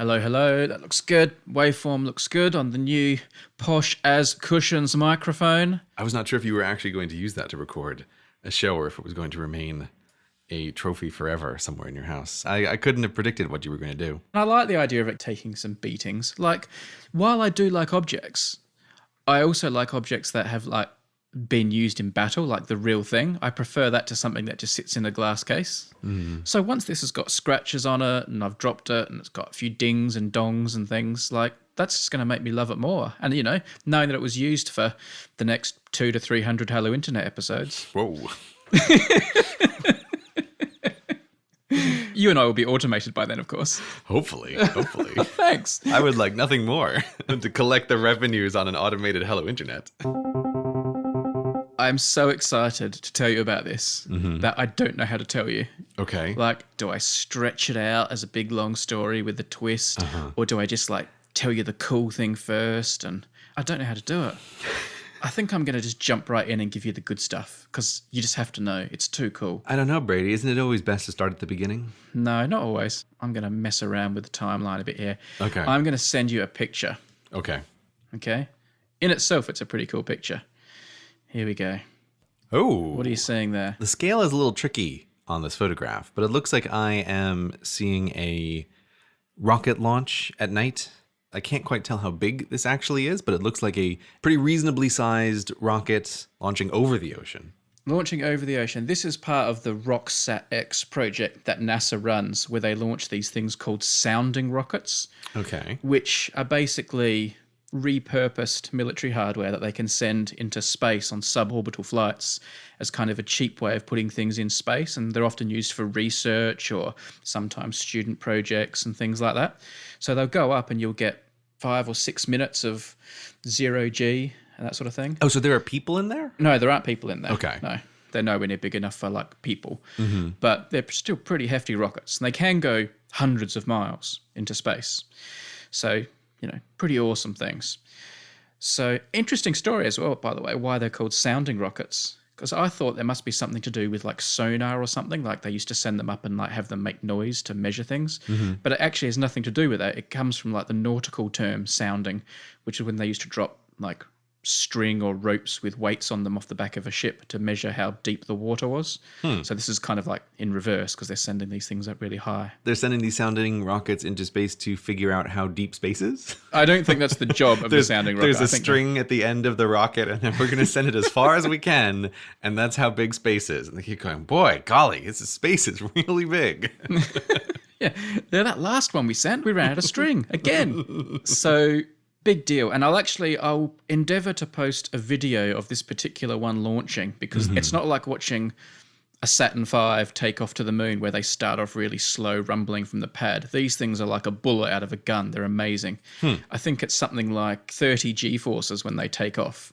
Hello, hello. That looks good. Waveform looks good on the new posh as cushions microphone. I was not sure if you were actually going to use that to record a show or if it was going to remain a trophy forever somewhere in your house. I couldn't have predicted what you were going to do. I like the idea of it taking some beatings. Like, while I do like objects, I also like objects that have been used in battle, like the real thing. I prefer that to something that just sits in a glass case. So once this has got scratches on it and I've dropped it and it's got a few dings and dongs and things, that's just going to make me love it more. And, knowing that it was used for the next 200 to 300 Hello Internet episodes. Whoa. You and I will be automated by then, of course. Hopefully. Thanks. I would like nothing more than to collect the revenues on an automated Hello Internet. I'm so excited to tell you about this that I don't know how to tell you. Okay. Do I stretch it out as a big long story with a twist, or do I just tell you the cool thing first? And I don't know how to do it. I think I'm going to just jump right in and give you the good stuff because you just have to know. It's too cool. I don't know, Brady. Isn't it always best to start at the beginning? No, not always. I'm going to mess around with the timeline a bit here. Okay. I'm going to send you a picture. Okay. Okay? In itself, it's a pretty cool picture. Here we go. Oh. What are you seeing there? The scale is a little tricky on this photograph, but it looks like I am seeing a rocket launch at night. I can't quite tell how big this actually is, but it looks like a pretty reasonably sized rocket launching over the ocean. Launching over the ocean. This is part of the RockSat-X project that NASA runs, where they launch these things called sounding rockets. Okay. Which are basically repurposed military hardware that they can send into space on suborbital flights as kind of a cheap way of putting things in space. And they're often used for research or sometimes student projects and things like that. So they'll go up and you'll get 5 or 6 minutes of 0G and that sort of thing. Oh, so there are people in there? No, there aren't people in there. Okay. No, they're nowhere near big enough for people. But they're still pretty hefty rockets. And they can go hundreds of miles into space. So, pretty awesome things. So, interesting story as well, by the way, why they're called sounding rockets. Because I thought there must be something to do with sonar or something, like they used to send them up and have them make noise to measure things. But it actually has nothing to do with that. It comes from the nautical term sounding, which is when they used to drop string or ropes with weights on them off the back of a ship to measure how deep the water was. So this is kind of in reverse because they're sending these things up really high. They're sending these sounding rockets into space to figure out how deep space is? I don't think that's the job of the sounding rocket. There's a string at the end of the rocket and then we're going to send it as far as we can, and that's how big space is. And they keep going, boy, golly, space is really big. Yeah, that last one we sent, we ran out of string again. So big deal. And I'll endeavor to post a video of this particular one launching because it's not like watching a Saturn V take off to the moon where they start off really slow, rumbling from the pad. These things are like a bullet out of a gun. They're amazing. I think it's something like 30 G-forces when they take off.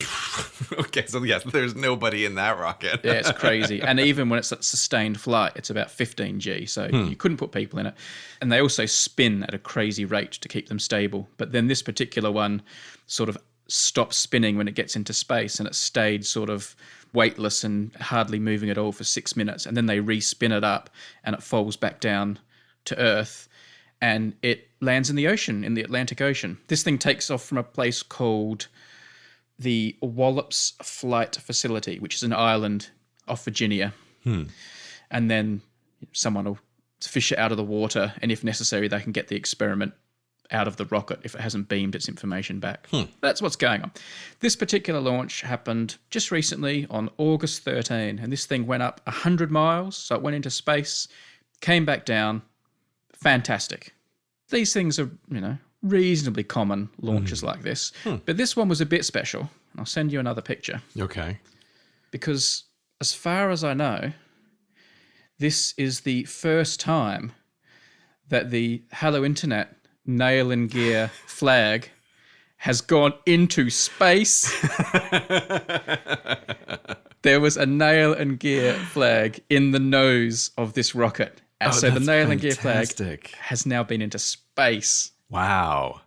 Okay, so yes, there's nobody in that rocket. Yeah, it's crazy. And even when it's at sustained flight, it's about 15 G. So you couldn't put people in it. And they also spin at a crazy rate to keep them stable. But then this particular one sort of stops spinning when it gets into space, and it stayed sort of weightless and hardly moving at all for 6 minutes. And then they re-spin it up and it falls back down to Earth and it lands in the ocean, in the Atlantic Ocean. This thing takes off from a place called the Wallops Flight Facility, which is an island off Virginia. And then someone will fish it out of the water, and if necessary, they can get the experiment out of the rocket if it hasn't beamed its information back. That's what's going on. This particular launch happened just recently on August 13, and this thing went up 100 miles, so it went into space, came back down. Fantastic. These things are, reasonably common launches like this, but this one was a bit special. I'll send you another picture. Okay. Because as far as I know, this is the first time that the Hello Internet nail and gear flag has gone into space. There was a nail and gear flag in the nose of this rocket. And so the nail and gear flag has now been into space. Wow.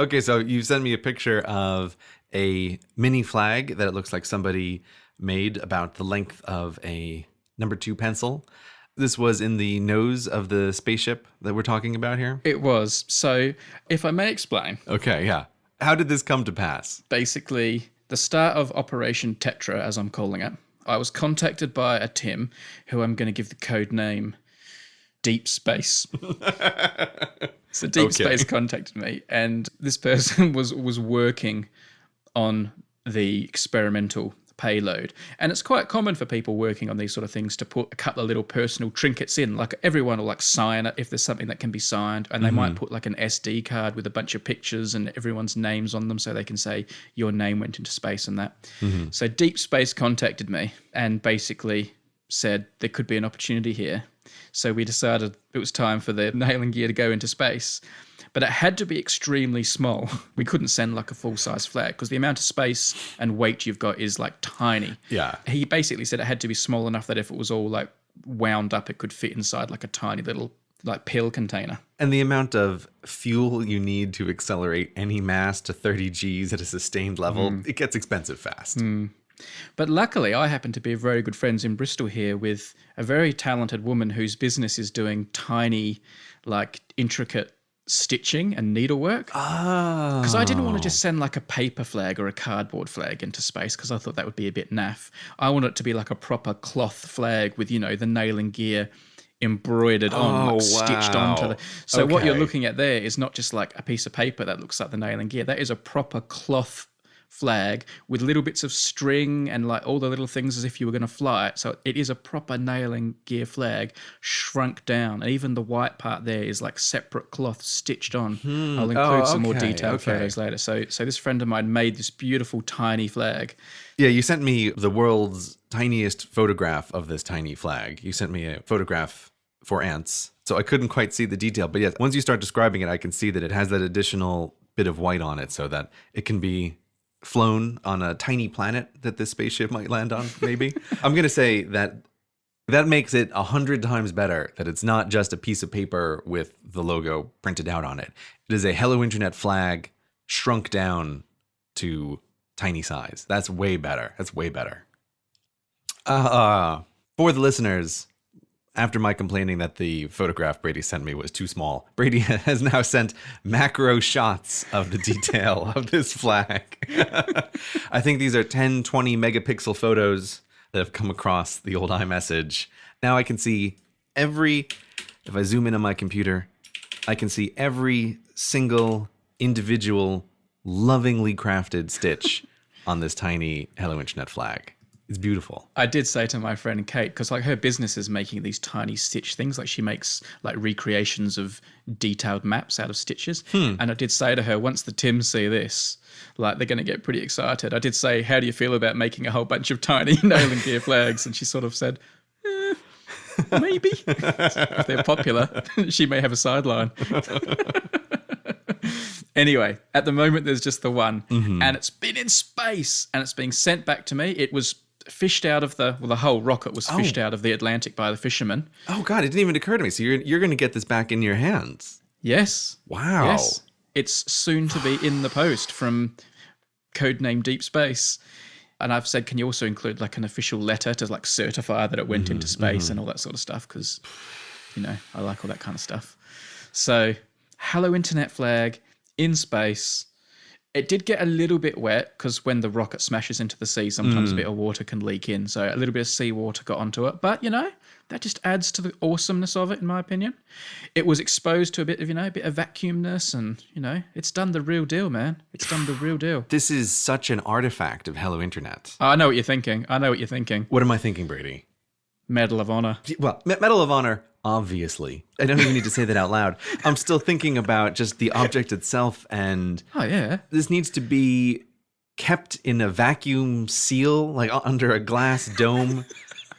Okay, so you sent me a picture of a mini flag that it looks like somebody made about the length of a number 2 pencil. This was in the nose of the spaceship that we're talking about here? It was. So, if I may explain. Okay, yeah. How did this come to pass? Basically, the start of Operation Tetra, as I'm calling it, I was contacted by a Tim, who I'm going to give the code name Deep Space. So Deep Space contacted me, and this person was working on the experimental payload. And it's quite common for people working on these sort of things to put a couple of little personal trinkets in. Like everyone will like sign it if there's something that can be signed, and they might put like an SD card with a bunch of pictures and everyone's names on them so they can say your name went into space and that. So Deep Space contacted me and basically said there could be an opportunity here. So we decided it was time for the nailing gear to go into space. But it had to be extremely small. We couldn't send like a full-size flag because the amount of space and weight you've got is like tiny. Yeah. He basically said it had to be small enough that if it was all like wound up, it could fit inside like a tiny little like pill container. And the amount of fuel you need to accelerate any mass to 30 Gs at a sustained level, it gets expensive fast. But luckily, I happen to be very good friends in Bristol here with a very talented woman whose business is doing tiny, like intricate stitching and needlework. Oh. Because I didn't want to just send like a paper flag or a cardboard flag into space because I thought that would be a bit naff. I want it to be like a proper cloth flag with, you know, the nailing gear embroidered on, like stitched onto the... So what you're looking at there is not just like a piece of paper that looks like the nailing gear. That is a proper cloth flag with little bits of string and like all the little things as if you were going to fly it. So it is a proper nailing gear flag shrunk down. And even the white part there is like separate cloth stitched on. I'll include some more detailed photos later. So this friend of mine made this beautiful tiny flag. Yeah, you sent me the world's tiniest photograph of this tiny flag. You sent me a photograph for ants. So I couldn't quite see the detail. But yes, once you start describing it, I can see that it has that additional bit of white on it so that it can be flown on a tiny planet that this spaceship might land on, maybe. I'm going to say that makes it 100 times better that it's not just a piece of paper with the logo printed out on it. It is a Hello Internet flag shrunk down to tiny size. That's way better. That's way better. For the listeners, after my complaining that the photograph Brady sent me was too small, Brady has now sent macro shots of the detail of this flag. I think these are 10, 20 megapixel photos that have come across the old iMessage. Now I can see if I zoom in on my computer, I can see every single individual lovingly crafted stitch on this tiny Hello Internet flag. It's beautiful. I did say to my friend Kate, because like her business is making these tiny stitch things, like she makes like recreations of detailed maps out of stitches. And I did say to her, once the Tims see this, like they're going to get pretty excited. I did say, how do you feel about making a whole bunch of tiny nailing gear flags? And she sort of said, maybe. If they're popular, she may have a sideline. Anyway, at the moment, there's just the one. And it's been in space and it's being sent back to me. It was fished out of the whole rocket was fished out of the Atlantic by the fishermen. Oh, God, it didn't even occur to me. So you're going to get this back in your hands. Yes. Wow. Yes. It's soon to be in the post from codename Deep Space. And I've said, can you also include like an official letter to like certify that it went into space and all that sort of stuff? Because, you know, I like all that kind of stuff. So, Hello Internet flag in space. It did get a little bit wet because when the rocket smashes into the sea, sometimes a bit of water can leak in. So a little bit of seawater got onto it. But, you know, that just adds to the awesomeness of it, in my opinion. It was exposed to a bit of, you know, a bit of vacuumness and, you know, it's done the real deal, man. It's done the real deal. This is such an artifact of Hello Internet. I know what you're thinking. What am I thinking, Brady? Medal of Honor. Well, Medal of Honor, obviously. I don't even need to say that out loud. I'm still thinking about just the object itself, and this needs to be kept in a vacuum seal, like under a glass dome.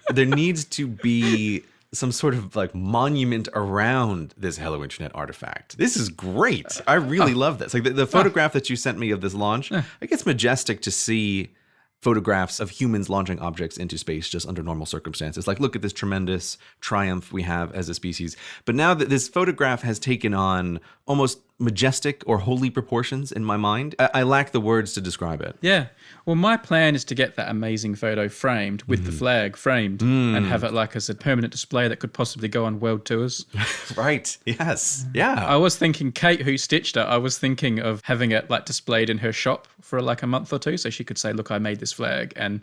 There needs to be some sort of like monument around this Hello Internet artifact. This is great. I really love this. Like the photograph that you sent me of this launch, I think it's majestic to see photographs of humans launching objects into space just under normal circumstances. Like, look at this tremendous triumph we have as a species. But now that this photograph has taken on almost majestic or holy proportions in my mind. I lack the words to describe it. Yeah. Well, my plan is to get that amazing photo framed with the flag framed and have it like as a permanent display that could possibly go on world tours. Right. Yes. Yeah. I was thinking Kate, who stitched it, I was thinking of having it like displayed in her shop for like a month or two so she could say, look, I made this flag and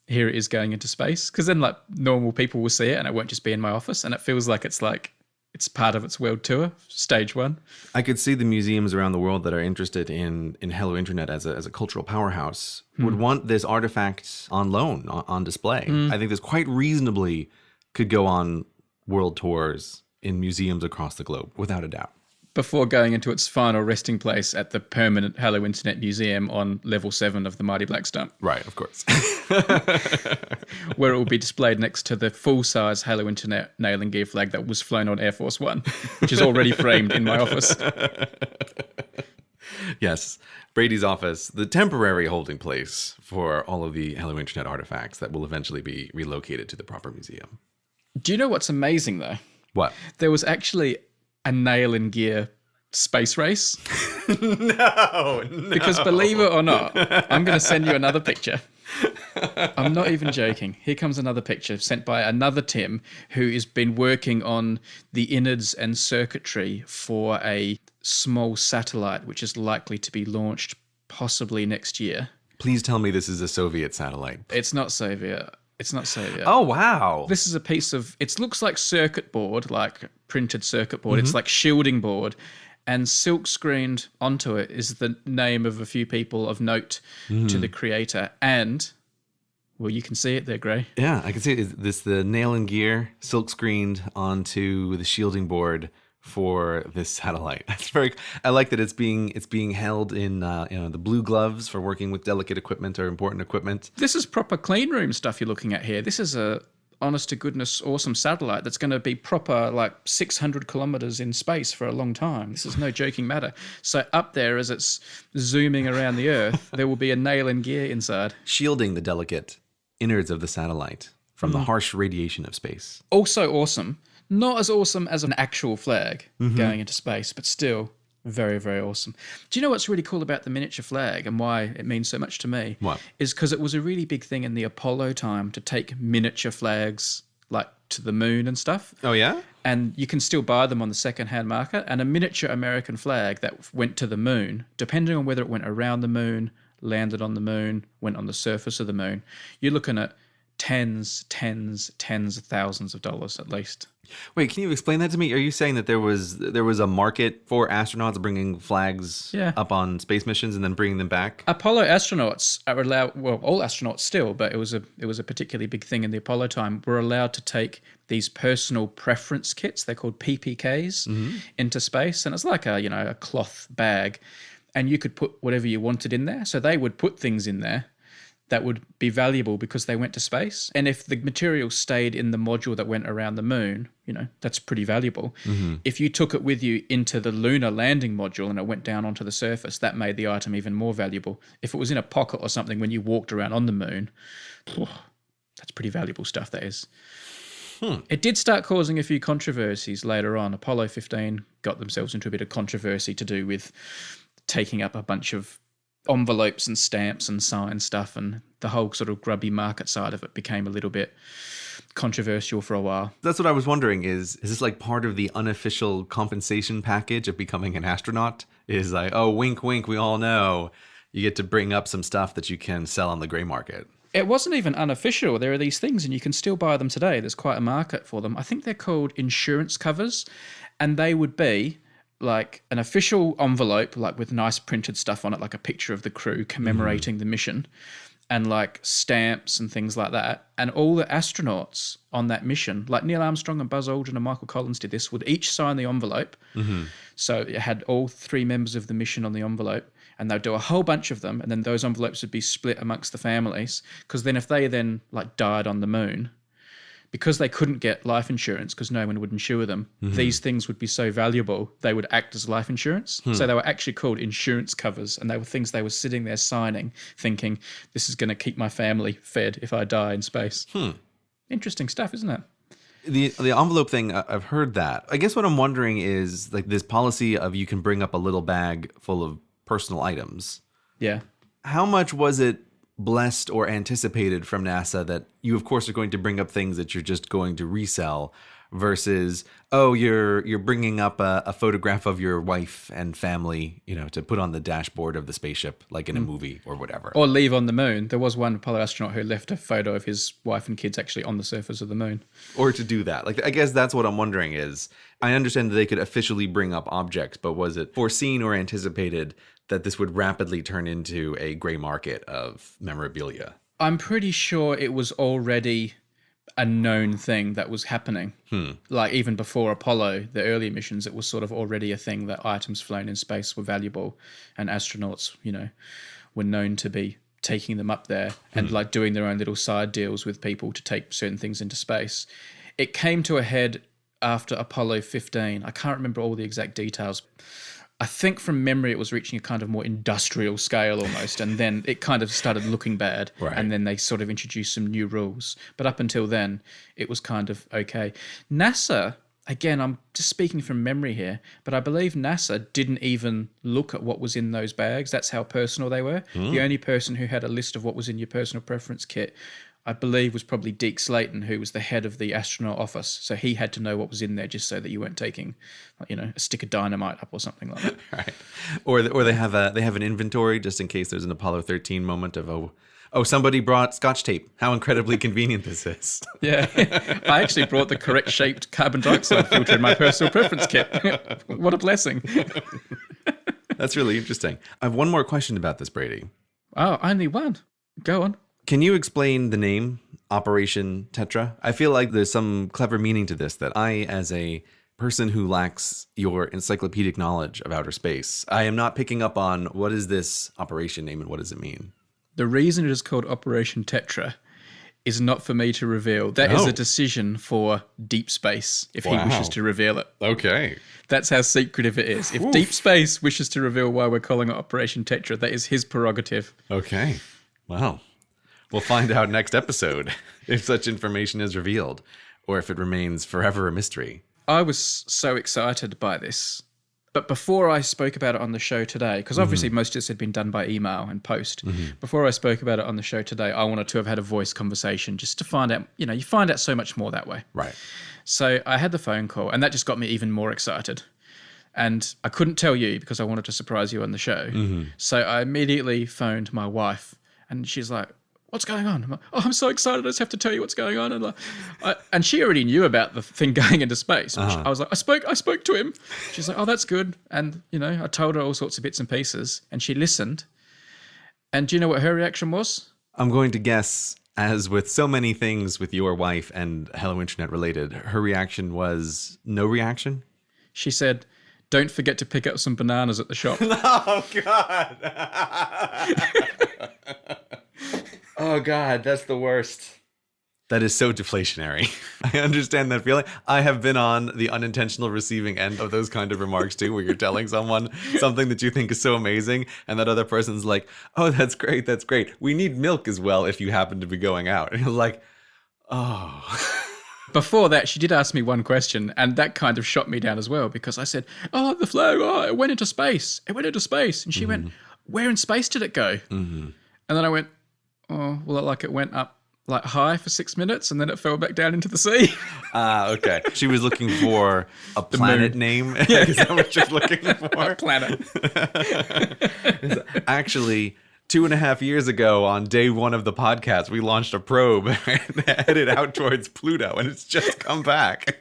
here it is going into space. Because then like normal people will see it and it won't just be in my office and it feels like it's part of its world tour, stage one. I could see the museums around the world that are interested in Hello Internet as a cultural powerhouse would want this artifact on loan, on display. I think this quite reasonably could go on world tours in museums across the globe, without a doubt. Before going into its final resting place at the permanent Hello Internet Museum on level 7 of the Mighty Black Stump. Right, of course. Where it will be displayed next to the full-size Hello Internet nail and gear flag that was flown on Air Force One, which is already framed in my office. Yes, Brady's office, the temporary holding place for all of the Hello Internet artifacts that will eventually be relocated to the proper museum. Do you know what's amazing, though? What? There was actually a nail and gear space race. No. Because believe it or not, I'm going to send you another picture. I'm not even joking. Here comes another picture sent by another Tim who has been working on the innards and circuitry for a small satellite which is likely to be launched possibly next year. Please tell me this is a Soviet satellite. It's not Soviet. It's not Soviet. Oh, wow. This is a piece of, it looks like circuit board, like printed circuit board. It's like shielding board. And silk screened onto it is the name of a few people of note to the creator. And, well, you can see it there, Gray. Yeah, I can see it. This the nail and gear silk screened onto the shielding board for this satellite. That's very. I like that it's being held in the blue gloves for working with delicate equipment or important equipment. This is proper clean room stuff you're looking at here. This is a honest to goodness awesome satellite that's going to be proper like 600 kilometers in space for a long time. This is no joking matter. So up there as it's zooming around the Earth, there will be a nail and gear inside, shielding the delicate innards of the satellite from the harsh radiation of space. Also awesome. Not as awesome as an actual flag going into space, but still very, very awesome. Do you know what's really cool about the miniature flag and why it means so much to me? What? Is because it was a really big thing in the Apollo time to take miniature flags like to the moon and stuff. Oh, yeah? And you can still buy them on the second-hand market. And a miniature American flag that went to the moon, depending on whether it went around the moon, landed on the moon, went on the surface of the moon, you're looking at tens of thousands of dollars at least. Wait, can you explain that to me? Are you saying that there was a market for astronauts bringing flags up on space missions and then bringing them back? Apollo astronauts are allowed, well, all astronauts still, but it was a particularly big thing in the Apollo time, were allowed to take these personal preference kits, they're called PPKs, into space. And it's like a cloth bag. And you could put whatever you wanted in there. So they would put things in there that would be valuable because they went to space. And if the material stayed in the module that went around the moon, that's pretty valuable. If you took it with you into the lunar landing module and it went down onto the surface, that made the item even more valuable. If it was in a pocket or something when you walked around on the moon, that's pretty valuable stuff, that is. It did start causing a few controversies later on. Apollo 15 got themselves into a bit of controversy to do with taking up a bunch of envelopes and stamps and sign stuff, and the whole sort of grubby market side of it became a little bit controversial for a while. That's what I was wondering, is this like part of the unofficial compensation package of becoming an astronaut? Is like, oh, wink, wink, we all know you get to bring up some stuff that you can sell on the gray market. It wasn't even unofficial. There are these things and you can still buy them today. There's quite a market for them. I think they're called insurance covers, and they would be like an official envelope, like with nice printed stuff on it, like a picture of the crew commemorating the mission, and like stamps and things like that. And all the astronauts on that mission, like Neil Armstrong and Buzz Aldrin and Michael Collins did this, would each sign the envelope. So it had all 3 members of the mission on the envelope, and they'd do a whole bunch of them, and then those envelopes would be split amongst the families, because then if they then like died on the moon, because they couldn't get life insurance because no one would insure them, these things would be so valuable, they would act as life insurance. So they were actually called insurance covers, and they were things they were sitting there signing, thinking, this is going to keep my family fed if I die in space. Interesting stuff, isn't it? The envelope thing, I've heard that. I guess what I'm wondering is like this policy of you can bring up a little bag full of personal items. Yeah. How much was it blessed or anticipated from NASA that you, of course, are going to bring up things that you're just going to resell versus, oh, you're bringing up a photograph of your wife and family, to put on the dashboard of the spaceship, like in a movie or whatever. Or leave on the moon. There was one Apollo astronaut who left a photo of his wife and kids actually on the surface of the moon. Or to do that. Like, I guess that's what I'm wondering is, I understand that they could officially bring up objects, but was it foreseen or anticipated that this would rapidly turn into a gray market of memorabilia? I'm pretty sure it was already a known thing that was happening. Like even before Apollo, the earlier missions, it was sort of already a thing that items flown in space were valuable, and astronauts, were known to be taking them up there and like doing their own little side deals with people to take certain things into space. It came to a head after Apollo 15. I can't remember all the exact details. I think from memory it was reaching a kind of more industrial scale almost, and then it kind of started looking bad, right. And then they sort of introduced some new rules. But up until then, it was kind of okay. NASA, again, I'm just speaking from memory here, but I believe NASA didn't even look at what was in those bags. That's how personal they were. The only person who had a list of what was in your personal preference kit, I believe, was probably Deke Slayton, who was the head of the astronaut office. So he had to know what was in there just so that you weren't taking, a stick of dynamite up or something like that. Right. Or they have an inventory just in case there's an Apollo 13 moment of, oh, somebody brought Scotch tape. How incredibly convenient this is. Yeah. I actually brought the correct shaped carbon dioxide filter in my personal preference kit. What a blessing. That's really interesting. I have one more question about this, Brady. Oh, only one. Go on. Can you explain the name Operation Tetra? I feel like there's some clever meaning to this that I, as a person who lacks your encyclopedic knowledge of outer space, I am not picking up on what is this operation name and what does it mean? The reason it is called Operation Tetra is not for me to reveal. That is a decision for Deep Space if he wishes to reveal it. Okay. That's how secretive it is. If Deep Space wishes to reveal why we're calling it Operation Tetra, that is his prerogative. Okay. Wow. We'll find out next episode if such information is revealed or if it remains forever a mystery. I was so excited by this. But before I spoke about it on the show today, because obviously most of this had been done by email and post, before I spoke about it on the show today, I wanted to have had a voice conversation just to find out, you find out so much more that way. Right. So I had the phone call and that just got me even more excited. And I couldn't tell you because I wanted to surprise you on the show. So I immediately phoned my wife and she's like, what's going on? I'm like, I'm so excited. I just have to tell you what's going on. And and she already knew about the thing going into space. I was like, I spoke to him. She's like, oh, that's good. And, I told her all sorts of bits and pieces and she listened. And do you know what her reaction was? I'm going to guess, as with so many things with your wife and Hello Internet related, her reaction was no reaction? She said, don't forget to pick up some bananas at the shop. Oh, God. Oh, God, that's the worst. That is so deflationary. I understand that feeling. I have been on the unintentional receiving end of those kind of remarks too, where you're telling someone something that you think is so amazing, and that other person's like, oh, that's great, that's great. We need milk as well if you happen to be going out. And you're like, oh. Before that, she did ask me one question, and that kind of shot me down as well, because I said, oh, the flag, it went into space. It went into space. And she went, where in space did it go? And then I went, oh, well, it went up high for 6 minutes and then it fell back down into the sea. Okay. She was looking for a planet name. Yeah. Is that what she's looking for? A planet. Actually, 2.5 years ago on day one of the podcast, we launched a probe and headed out towards Pluto, and it's just come back.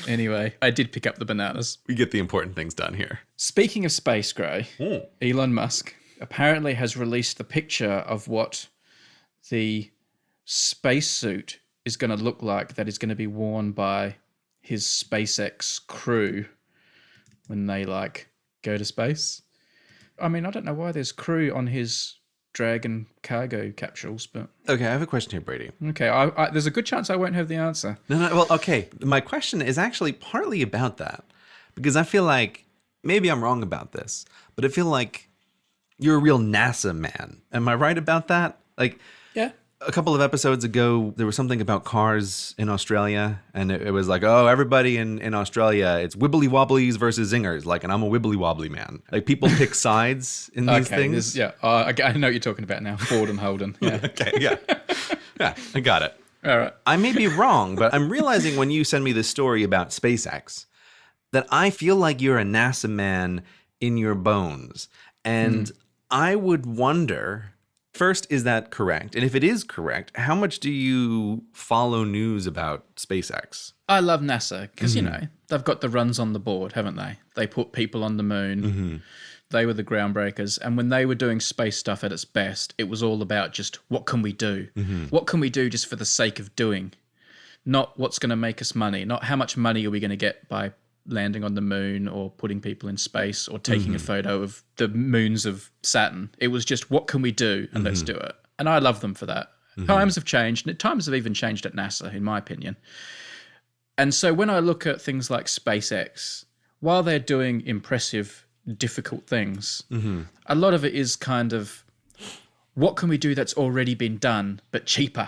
Anyway, I did pick up the bananas. We get the important things done here. Speaking of space, Gray, Elon Musk apparently has released the picture of what the spacesuit is going to look like that is going to be worn by his SpaceX crew when they go to space. I mean, I don't know why there's crew on his Dragon cargo capsules, but... Okay, I have a question here, Brady. Okay, there's a good chance I won't have the answer. No, well, okay. My question is actually partly about that, because I feel like, maybe I'm wrong about this, but I feel like you're a real NASA man. Am I right about that? Yeah. a couple of episodes ago, there was something about cars in Australia, and it was like, oh, everybody in Australia, it's wibbly wobblies versus zingers. Like, and I'm a wibbly wobbly man. Like, people pick sides in these things. I know what you're talking about now. Ford and Holden. Yeah. Okay, yeah. Yeah, I got it. All right. I may be wrong, but I'm realizing when you send me this story about SpaceX that I feel like you're a NASA man in your bones. And I would wonder, first, is that correct? And if it is correct, how much do you follow news about SpaceX? I love NASA because, they've got the runs on the board, haven't they? They put people on the moon. They were the groundbreakers. And when they were doing space stuff at its best, it was all about just what can we do? What can we do just for the sake of doing? Not what's going to make us money. Not how much money are we going to get by landing on the moon or putting people in space or taking a photo of the moons of Saturn. It was just what can we do and let's do it. And I love them for that. Times have changed. And times have even changed at NASA, in my opinion. And so when I look at things like SpaceX, while they're doing impressive difficult things, a lot of it is kind of what can we do that's already been done but cheaper,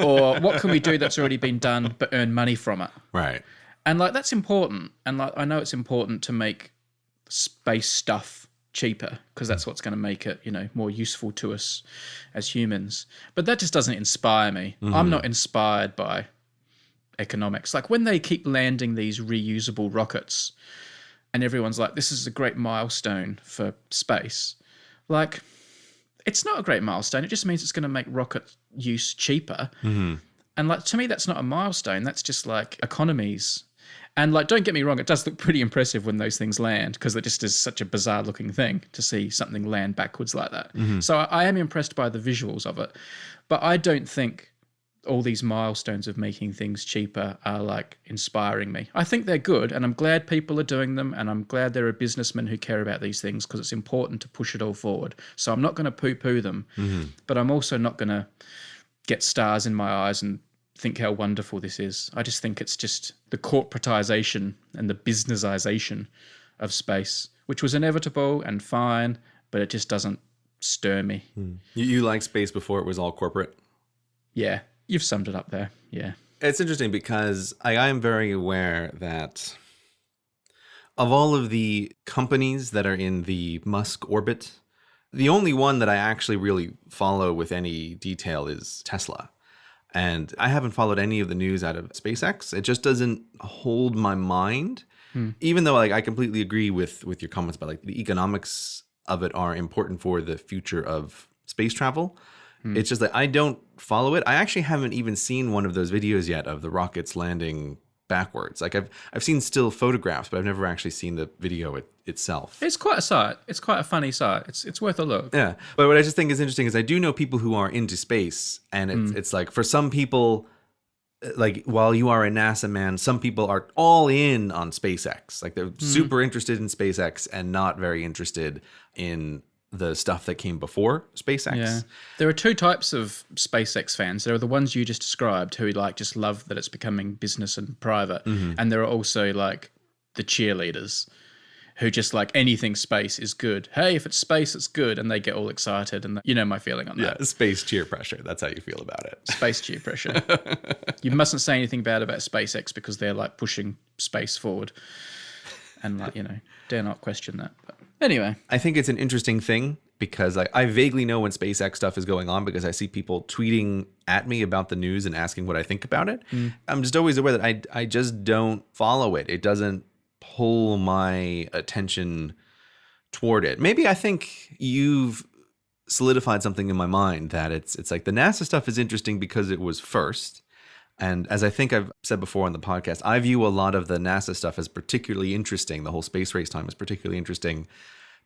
or what can we do that's already been done but earn money from it, right? And like that's important, and like I know it's important to make space stuff cheaper because that's what's going to make it more useful to us as humans, but that just doesn't inspire me. I'm not inspired by economics. Like when they keep landing these reusable rockets and everyone's like, this is a great milestone for space. Like, it's not a great milestone. It just means it's going to make rocket use cheaper. And like, to me, that's not a milestone. That's just like economies. And like, don't get me wrong, it does look pretty impressive when those things land because it just is such a bizarre looking thing to see something land backwards like that. So I am impressed by the visuals of it. But I don't think all these milestones of making things cheaper are like inspiring me. I think they're good and I'm glad people are doing them and I'm glad there are businessmen who care about these things because it's important to push it all forward. So I'm not going to poo-poo them, but I'm also not going to get stars in my eyes and think how wonderful this is. I just think it's just the corporatization and the businessization of space, which was inevitable and fine, but it just doesn't stir me. You liked space before it was all corporate? Yeah. You've summed it up there. Yeah. It's interesting because I am very aware that of all of the companies that are in the Musk orbit, the only one that I actually really follow with any detail is Tesla. And I haven't followed any of the news out of SpaceX. It just doesn't hold my mind, even though like I completely agree with your comments about like the economics of it are important for the future of space travel. It's just that I don't follow it. I actually haven't even seen one of those videos yet of the rockets landing backwards. Like I've seen still photographs, but I've never actually seen the video itself. It's quite a sight. It's quite a funny sight. It's worth a look. Yeah. But what I just think is interesting is I do know people who are into space, and it's like for some people, like while you are a NASA man, some people are all in on SpaceX. Like they're super interested in SpaceX and not very interested in the stuff that came before SpaceX. Yeah. There are two types of SpaceX fans. There are the ones you just described who like just love that it's becoming business and private. And there are also like the cheerleaders who just like anything space is good. Hey, if it's space, it's good. And they get all excited. And you know my feeling on that. Yeah, space cheer pressure. That's how you feel about it. Space cheer pressure. You mustn't say anything bad about SpaceX because they're like pushing space forward. And like, dare not question that. But anyway. I think it's an interesting thing because I vaguely know when SpaceX stuff is going on because I see people tweeting at me about the news and asking what I think about it. I'm just always aware that I just don't follow it. It doesn't pull my attention toward it. Maybe I think you've solidified something in my mind that it's like the NASA stuff is interesting because it was first. And as I think I've said before on the podcast, I view a lot of the NASA stuff as particularly interesting. The whole space race time is particularly interesting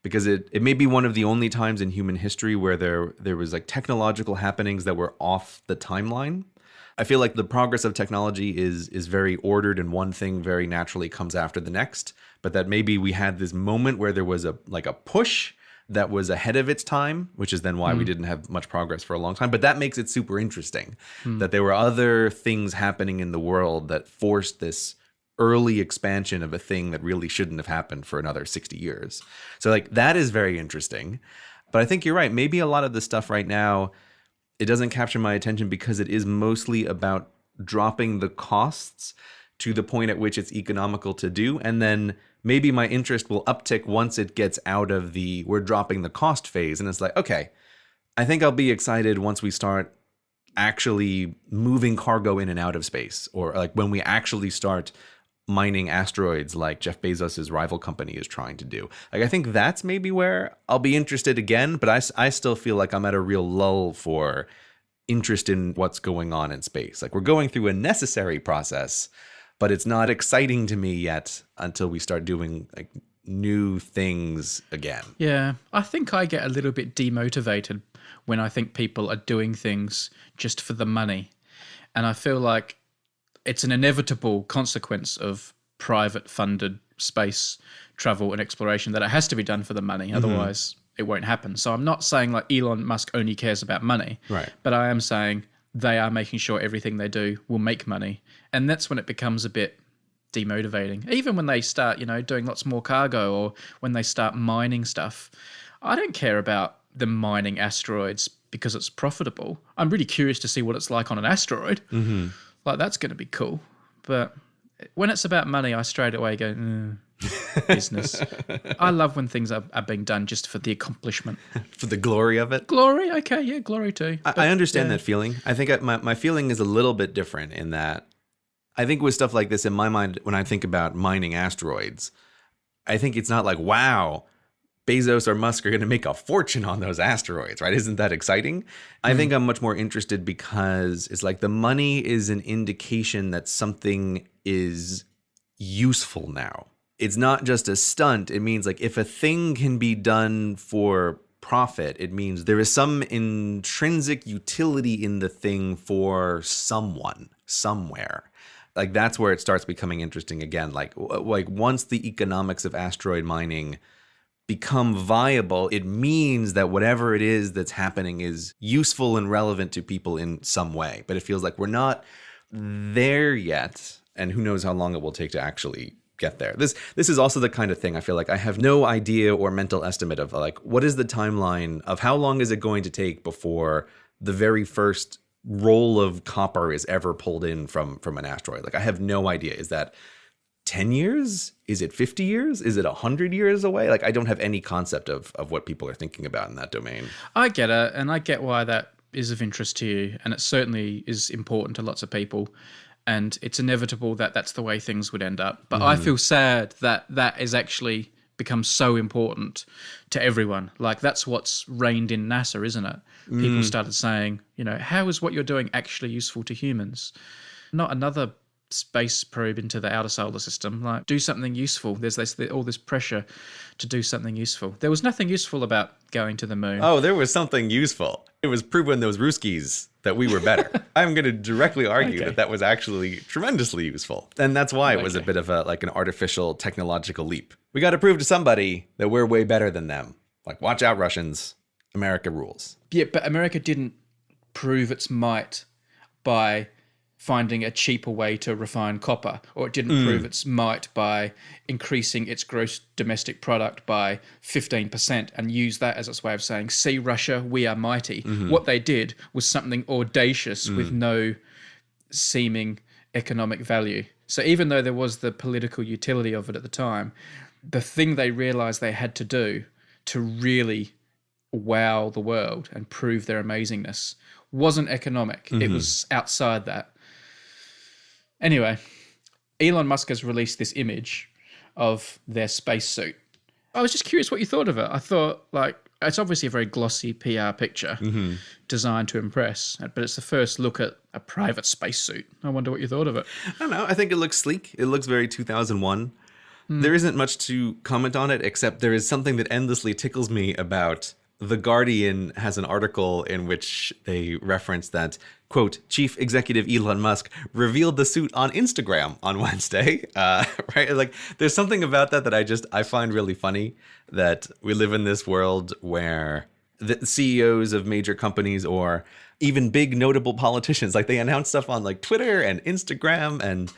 because it may be one of the only times in human history where there was like technological happenings that were off the timeline. I feel like the progress of technology is very ordered and one thing very naturally comes after the next, but that maybe we had this moment where there was a push that was ahead of its time, which is then why we didn't have much progress for a long time. But that makes it super interesting that there were other things happening in the world that forced this early expansion of a thing that really shouldn't have happened for another 60 years. So like that is very interesting. But I think you're right. Maybe a lot of the stuff right now it doesn't capture my attention because it is mostly about dropping the costs to the point at which it's economical to do. And then maybe my interest will uptick once it gets out of the we're dropping the cost phase. And it's like, okay, I think I'll be excited once we start actually moving cargo in and out of space, or like when we actually start mining asteroids like Jeff Bezos's rival company is trying to do. Like, I think that's maybe where I'll be interested again, but I still feel like I'm at a real lull for interest in what's going on in space. Like, we're going through a necessary process, but it's not exciting to me yet until we start doing like new things again. Yeah, I think I get a little bit demotivated when I think people are doing things just for the money. And I feel like it's an inevitable consequence of private funded space travel and exploration that it has to be done for the money. Otherwise, it won't happen. So I'm not saying like Elon Musk only cares about money, right? But I am saying they are making sure everything they do will make money. And that's when it becomes a bit demotivating. Even when they start, doing lots more cargo, or when they start mining stuff, I don't care about them mining asteroids because it's profitable. I'm really curious to see what it's like on an asteroid. Like, that's going to be cool. But when it's about money, I straight away go, business. I love when things are being done just for the accomplishment. For the glory of it? Glory? Okay, yeah, glory too. I understand that feeling. I think my feeling is a little bit different in that I think with stuff like this, in my mind, when I think about mining asteroids, I think it's not like, wow, Bezos or Musk are going to make a fortune on those asteroids, right? Isn't that exciting? I think I'm much more interested because it's like the money is an indication that something is useful now. It's not just a stunt. It means like if a thing can be done for profit, it means there is some intrinsic utility in the thing for someone, somewhere. Like, that's where it starts becoming interesting again. Like once the economics of asteroid mining become viable, it means that whatever it is that's happening is useful and relevant to people in some way. But it feels like we're not there yet, and who knows how long it will take to actually get there. This is also the kind of thing I feel like I have no idea or mental estimate of, like, what is the timeline of how long is it going to take before the very first roll of copper is ever pulled in from an asteroid. Like, I have no idea. Is that 10 years? Is it 50 years? Is it 100 years away? Like, I don't have any concept of what people are thinking about in that domain. I get it, and I get why that is of interest to you, and it certainly is important to lots of people, and it's inevitable that that's the way things would end up. But I feel sad that that is actually become so important to everyone. Like, that's what's reigned in NASA, isn't it? People started saying, how is what you're doing actually useful to humans? Not another space probe into the outer solar system. Like, do something useful. There's all this pressure to do something useful. There was nothing useful about going to the moon. Oh, there was something useful. It was proven those Ruskies that we were better. I'm going to directly argue that was actually tremendously useful. And that's why it was a bit of an artificial technological leap. We got to prove to somebody that we're way better than them. Like, watch out, Russians. America rules. Yeah, but America didn't prove its might by finding a cheaper way to refine copper, or it didn't prove its might by increasing its gross domestic product by 15% and use that as its way of saying, see, Russia, we are mighty. What they did was something audacious with no seeming economic value. So even though there was the political utility of it at the time, the thing they realized they had to do to really wow the world and prove their amazingness wasn't economic. It was outside that. Anyway, Elon Musk has released this image of their spacesuit. I was just curious what you thought of it. I thought, like, it's obviously a very glossy PR picture designed to impress, but it's the first look at a private spacesuit. I wonder what you thought of it. I don't know. I think it looks sleek. It looks very 2001. There isn't much to comment on it, except there is something that endlessly tickles me about The Guardian has an article in which they reference that, quote, Chief Executive Elon Musk revealed the suit on Instagram on Wednesday. Right? Like, there's something about that I find really funny, that we live in this world where the CEOs of major companies, or even big notable politicians, like, they announce stuff on like Twitter and Instagram, and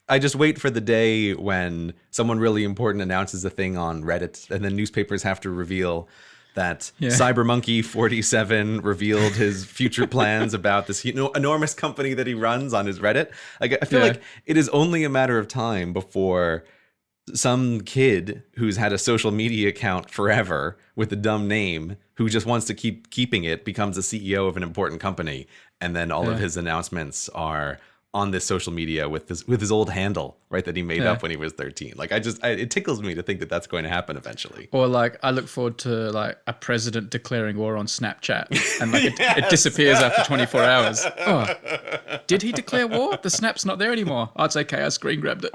I just wait for the day when someone really important announces a thing on Reddit, and then newspapers have to reveal that Cybermonkey 47 revealed his future plans about this enormous company that he runs on his Reddit. Like, I feel like it is only a matter of time before some kid who's had a social media account forever with a dumb name, who just wants to keep keeping it, becomes a CEO of an important company, and then all of his announcements are on this social media with his old handle, right, that he made up when he was 13. Like, it tickles me to think that that's going to happen eventually. Or like, I look forward to like a president declaring war on Snapchat, and like it disappears after 24 hours. Oh, did he declare war? The snap's not there anymore. Oh, it's okay. I screen grabbed it.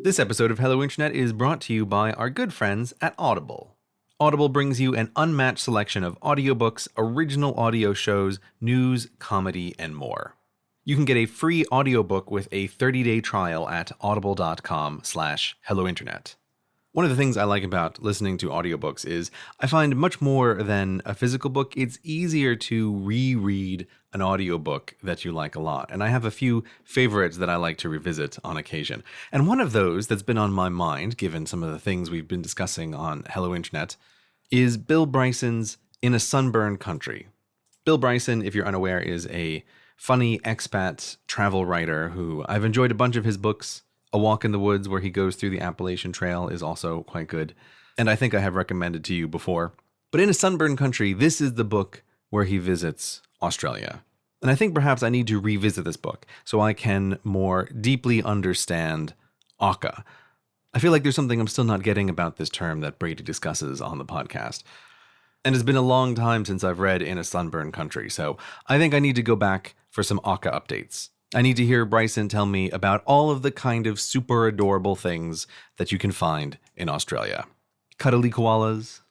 This episode of Hello Internet is brought to you by our good friends at Audible. Audible brings you an unmatched selection of audiobooks, original audio shows, news, comedy, and more. You can get a free audiobook with a 30-day trial at audible.com/hellointernet. One of the things I like about listening to audiobooks is I find much more than a physical book, it's easier to reread an audiobook that you like a lot. And I have a few favorites that I like to revisit on occasion. And one of those that's been on my mind, given some of the things we've been discussing on Hello Internet, is Bill Bryson's In a Sunburned Country. Bill Bryson, if you're unaware, is a funny expat travel writer who I've enjoyed a bunch of his books. A Walk in the Woods, where he goes through the Appalachian Trail, is also quite good, and I think I have recommended to you before. But In a Sunburned Country, this is the book where he visits Australia. And I think perhaps I need to revisit this book so I can more deeply understand Auca. I feel like there's something I'm still not getting about this term that Brady discusses on the podcast. And it's been a long time since I've read In a Sunburned Country, so I think I need to go back for some Auca updates. I need to hear Bryson tell me about all of the kind of super adorable things that you can find in Australia. Cuddly koalas,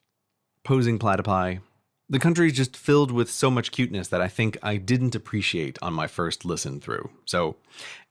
posing platypi. The country is just filled with so much cuteness that I think I didn't appreciate on my first listen through. So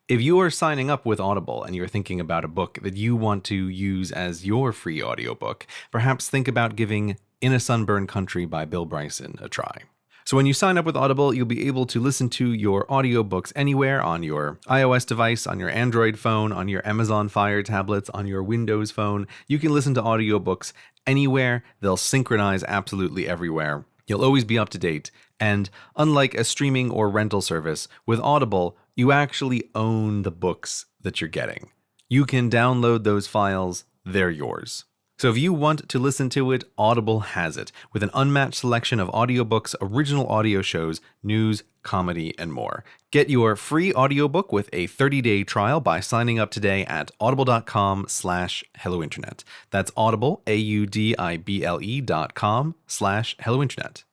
if you are signing up with Audible and you're thinking about a book that you want to use as your free audiobook, perhaps think about giving In a Sunburned Country by Bill Bryson a try. So when you sign up with Audible, you'll be able to listen to your audiobooks anywhere on your iOS device, on your Android phone, on your Amazon Fire tablets, on your Windows phone. You can listen to audiobooks anywhere. They'll synchronize absolutely everywhere. You'll always be up to date. And unlike a streaming or rental service, with Audible, you actually own the books that you're getting. You can download those files. They're yours. So if you want to listen to it, Audible has it, with an unmatched selection of audiobooks, original audio shows, news, comedy, and more. Get your free audiobook with a 30-day trial by signing up today at audible.com/hellointernet. That's Audible, audible.com/hellointernet.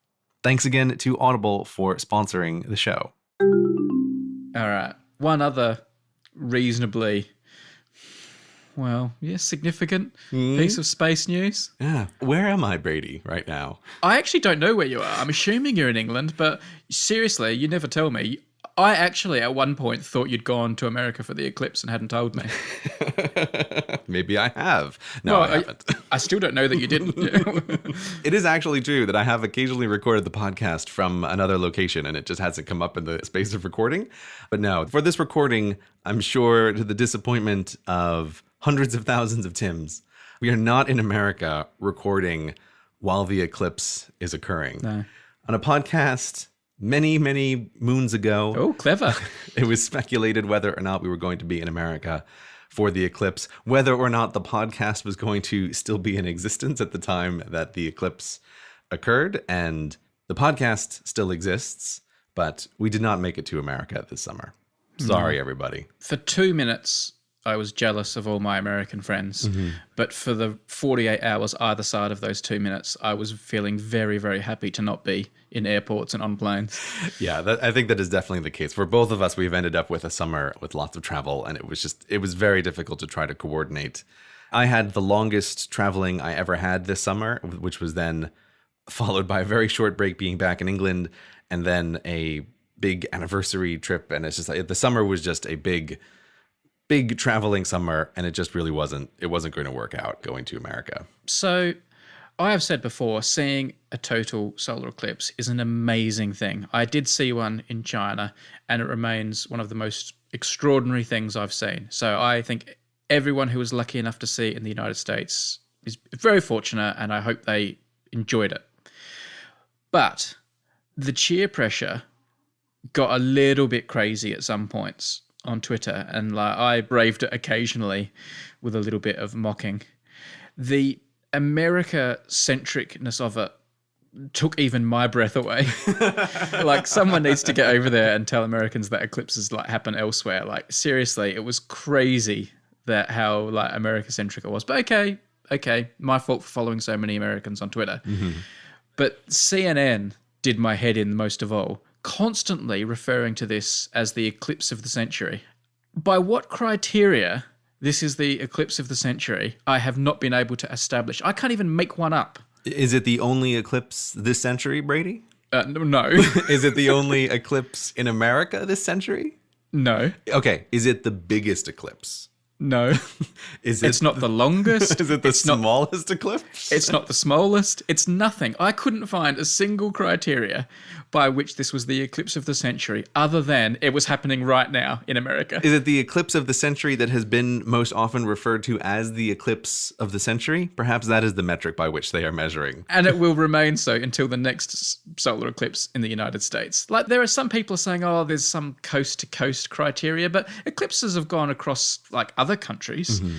Thanks again to Audible for sponsoring the show. All right. One other reasonably... significant piece of space news. Yeah. Where am I, Brady, right now? I actually don't know where you are. I'm assuming you're in England, but seriously, you never tell me. I actually, at one point, thought you'd gone to America for the eclipse and hadn't told me. Maybe I have. No, I haven't. I still don't know that you didn't. It is actually true that I have occasionally recorded the podcast from another location, and it just hasn't come up in the space of recording. But no, for this recording, I'm sure to the disappointment of hundreds of thousands of Tims, we are not in America recording while the eclipse is occurring. No. On a podcast many, many moons ago. Oh, clever. It was speculated whether or not we were going to be in America for the eclipse, whether or not the podcast was going to still be in existence at the time that the eclipse occurred. And the podcast still exists, but we did not make it to America this summer. Sorry, everybody. For 2 minutes, I was jealous of all my American friends. Mm-hmm. But for the 48 hours either side of those 2 minutes, I was feeling very, very happy to not be in airports and on planes. Yeah, I think that is definitely the case. For both of us, we've ended up with a summer with lots of travel, and it was very difficult to try to coordinate. I had the longest traveling I ever had this summer, which was then followed by a very short break being back in England, and then a big anniversary trip. And it's just like the summer was just a big traveling summer, and it just really wasn't going to work out going to America. So I have said before, seeing a total solar eclipse is an amazing thing. I did see one in China, and it remains one of the most extraordinary things I've seen. So I think everyone who was lucky enough to see it in the United States is very fortunate, and I hope they enjoyed it But the cheer pressure got a little bit crazy at some points on Twitter, and like I braved it occasionally with a little bit of mocking. The America-centricness of it took even my breath away. Like, someone needs to get over there and tell Americans that eclipses like happen elsewhere. Like, seriously, it was crazy that how like America-centric it was. But okay, my fault for following so many Americans on Twitter. Mm-hmm. But CNN did my head in most of all, constantly referring to this as the eclipse of the century. By what criteria this is the eclipse of the century, I have not been able to establish. I can't even make one up. Is it the only eclipse this century, Brady? No. Is it the only eclipse in America this century? No. Okay. Is it the biggest eclipse? No. It's not the longest. Is it the smallest eclipse? It's not the smallest. It's nothing. I couldn't find a single criteria by which this was the eclipse of the century other than it was happening right now in America. Is it the eclipse of the century that has been most often referred to as the eclipse of the century? Perhaps that is the metric by which they are measuring. And it will remain so until the next solar eclipse in the United States. Like, there are some people saying, oh, there's some coast-to-coast criteria, but eclipses have gone across like other countries. Mm-hmm.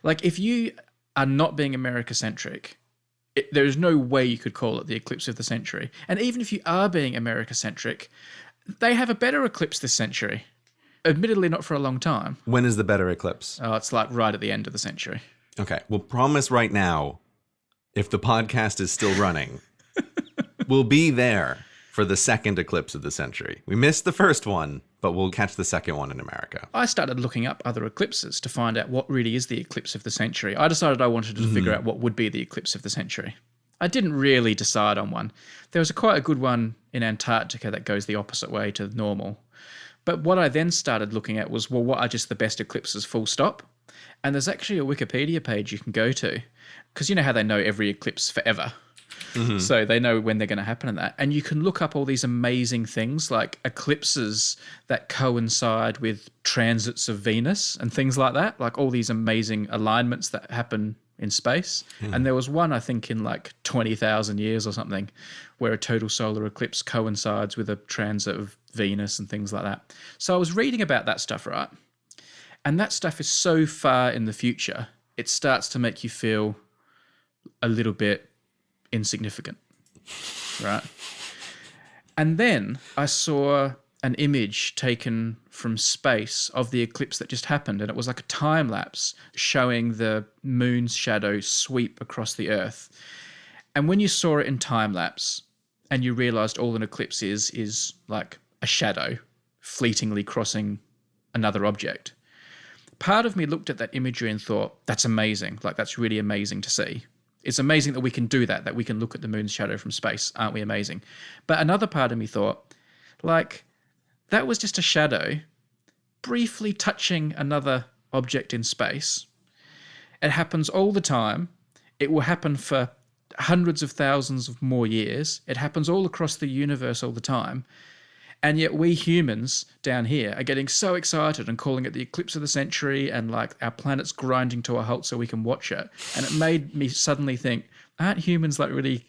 Like, if you are not being America-centric, there is no way you could call it the eclipse of the century. And even if you are being America-centric, they have a better eclipse this century. Admittedly, not for a long time. When is the better eclipse? Oh, it's like right at the end of the century. Okay, we'll promise right now, if the podcast is still running, we'll be there for the second eclipse of the century. We missed the first one, but we'll catch the second one in America. I started looking up other eclipses to find out what really is the eclipse of the century. I decided I wanted to figure out what would be the eclipse of the century. I didn't really decide on one. There was quite a good one in Antarctica that goes the opposite way to normal. But what I then started looking at was, well, what are just the best eclipses, full stop? And there's actually a Wikipedia page you can go to, because you know how they know every eclipse forever. Mm-hmm. So they know when they're going to happen and that. And you can look up all these amazing things like eclipses that coincide with transits of Venus and things like that, like all these amazing alignments that happen in space. Mm. And there was one, I think, in like 20,000 years or something, where a total solar eclipse coincides with a transit of Venus and things like that. So I was reading about that stuff, right? And that stuff is so far in the future, it starts to make you feel a little bit insignificant, right? And then I saw an image taken from space of the eclipse that just happened, and it was like a time lapse showing the moon's shadow sweep across the Earth. And when you saw it in time lapse and you realized all an eclipse is like a shadow fleetingly crossing another object, part of me looked at that imagery and thought, that's amazing. Like, that's really amazing to see. It's amazing that we can do that we can look at the moon's shadow from space. Aren't we amazing? But another part of me thought, like, that was just a shadow briefly touching another object in space. It happens all the time. It will happen for hundreds of thousands of more years. It happens all across the universe all the time. And yet we humans down here are getting so excited and calling it the eclipse of the century, and like our planet's grinding to a halt so we can watch it. And it made me suddenly think, aren't humans like really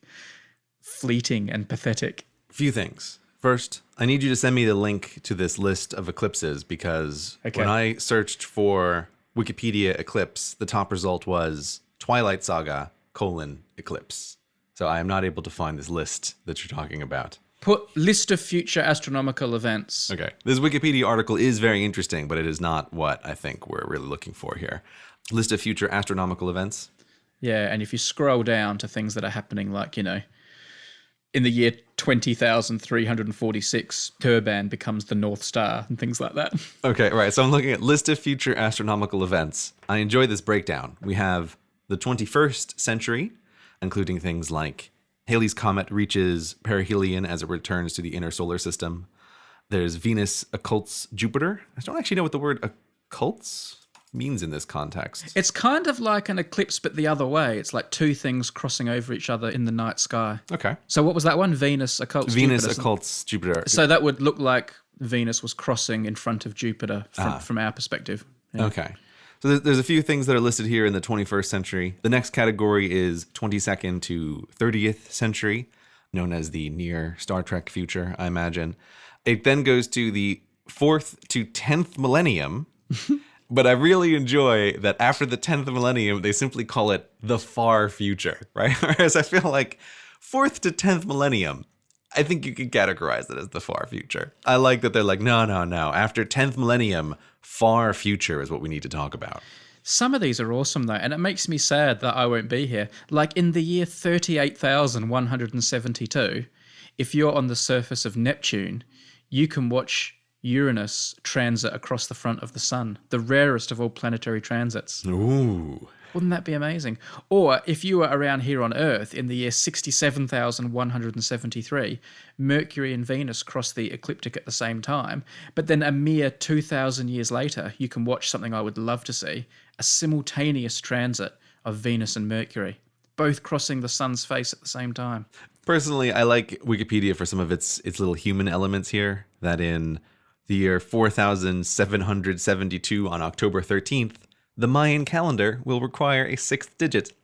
fleeting and pathetic? Few things. First, I need you to send me the link to this list of eclipses, because when I searched for Wikipedia eclipse, the top result was Twilight Saga, eclipse. So I am not able to find this list that you're talking about. Put list of future astronomical events. Okay. This Wikipedia article is very interesting, but it is not what I think we're really looking for here. List of future astronomical events. Yeah, and if you scroll down to things that are happening, like, you know, in the year 20,346, Turban becomes the North Star and things like that. Okay, right. So I'm looking at list of future astronomical events. I enjoy this breakdown. We have the 21st century, including things like Halley's Comet reaches perihelion as it returns to the inner solar system. There's Venus occults Jupiter. I don't actually know what the word occults means in this context. It's kind of like an eclipse, but the other way. It's like two things crossing over each other in the night sky. Okay. So what was that one? Venus occults Jupiter. Venus occults Jupiter. So that would look like Venus was crossing in front of Jupiter from our perspective. Yeah. Okay. So there's a few things that are listed here in the 21st century. The next category is 22nd to 30th century. known as the near Star Trek future, I imagine. It then goes to the 4th to 10th millennium. But I really enjoy that after the 10th millennium, they simply call it the far future, right? Whereas I feel like 4th to 10th millennium, I think you could categorize it as the far future. I like that they're like, no. After 10th millennium, far future is what we need to talk about. Some of these are awesome, though, and it makes me sad that I won't be here. Like in the year 38,172, if you're on the surface of Neptune, you can watch Uranus transit across the front of the sun, the rarest of all planetary transits. Ooh. Wouldn't that be amazing? Or if you were around here on Earth in the year 67,173, Mercury and Venus cross the ecliptic at the same time, but then a mere 2,000 years later, you can watch something I would love to see, a simultaneous transit of Venus and Mercury, both crossing the sun's face at the same time. Personally, I like Wikipedia for some of its little human elements here, that in the year 4772 on October 13th, the Mayan calendar will require a 6th digit.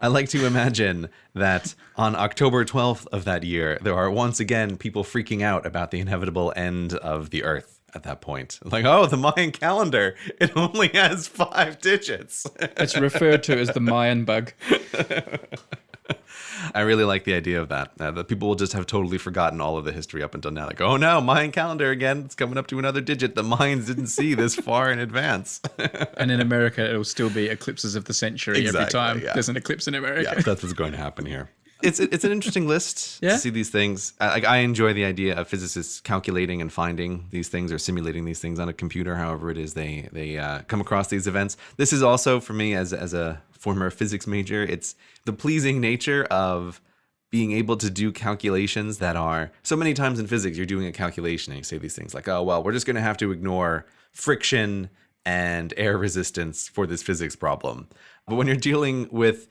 I like to imagine that on October 12th of that year, there are once again people freaking out about the inevitable end of the Earth at that point. Like, oh, the Mayan calendar, it only has 5 digits. It's referred to as the Mayan bug. I really like the idea of that. That people will just have totally forgotten all of the history up until now. Like, oh no, Mayan calendar again. It's coming up to another digit the Mayans didn't see this far in advance. And in America, it'll still be eclipses of the century every time there's an eclipse in America. Yeah, that's what's going to happen here. It's an interesting list to see these things. I enjoy the idea of physicists calculating and finding these things or simulating these things on a computer, however it is they come across these events. This is also, for me, as a former physics major, it's the pleasing nature of being able to do calculations that are, so many times in physics, you're doing a calculation and you say these things like, oh, well, we're just going to have to ignore friction and air resistance for this physics problem. But when you're dealing with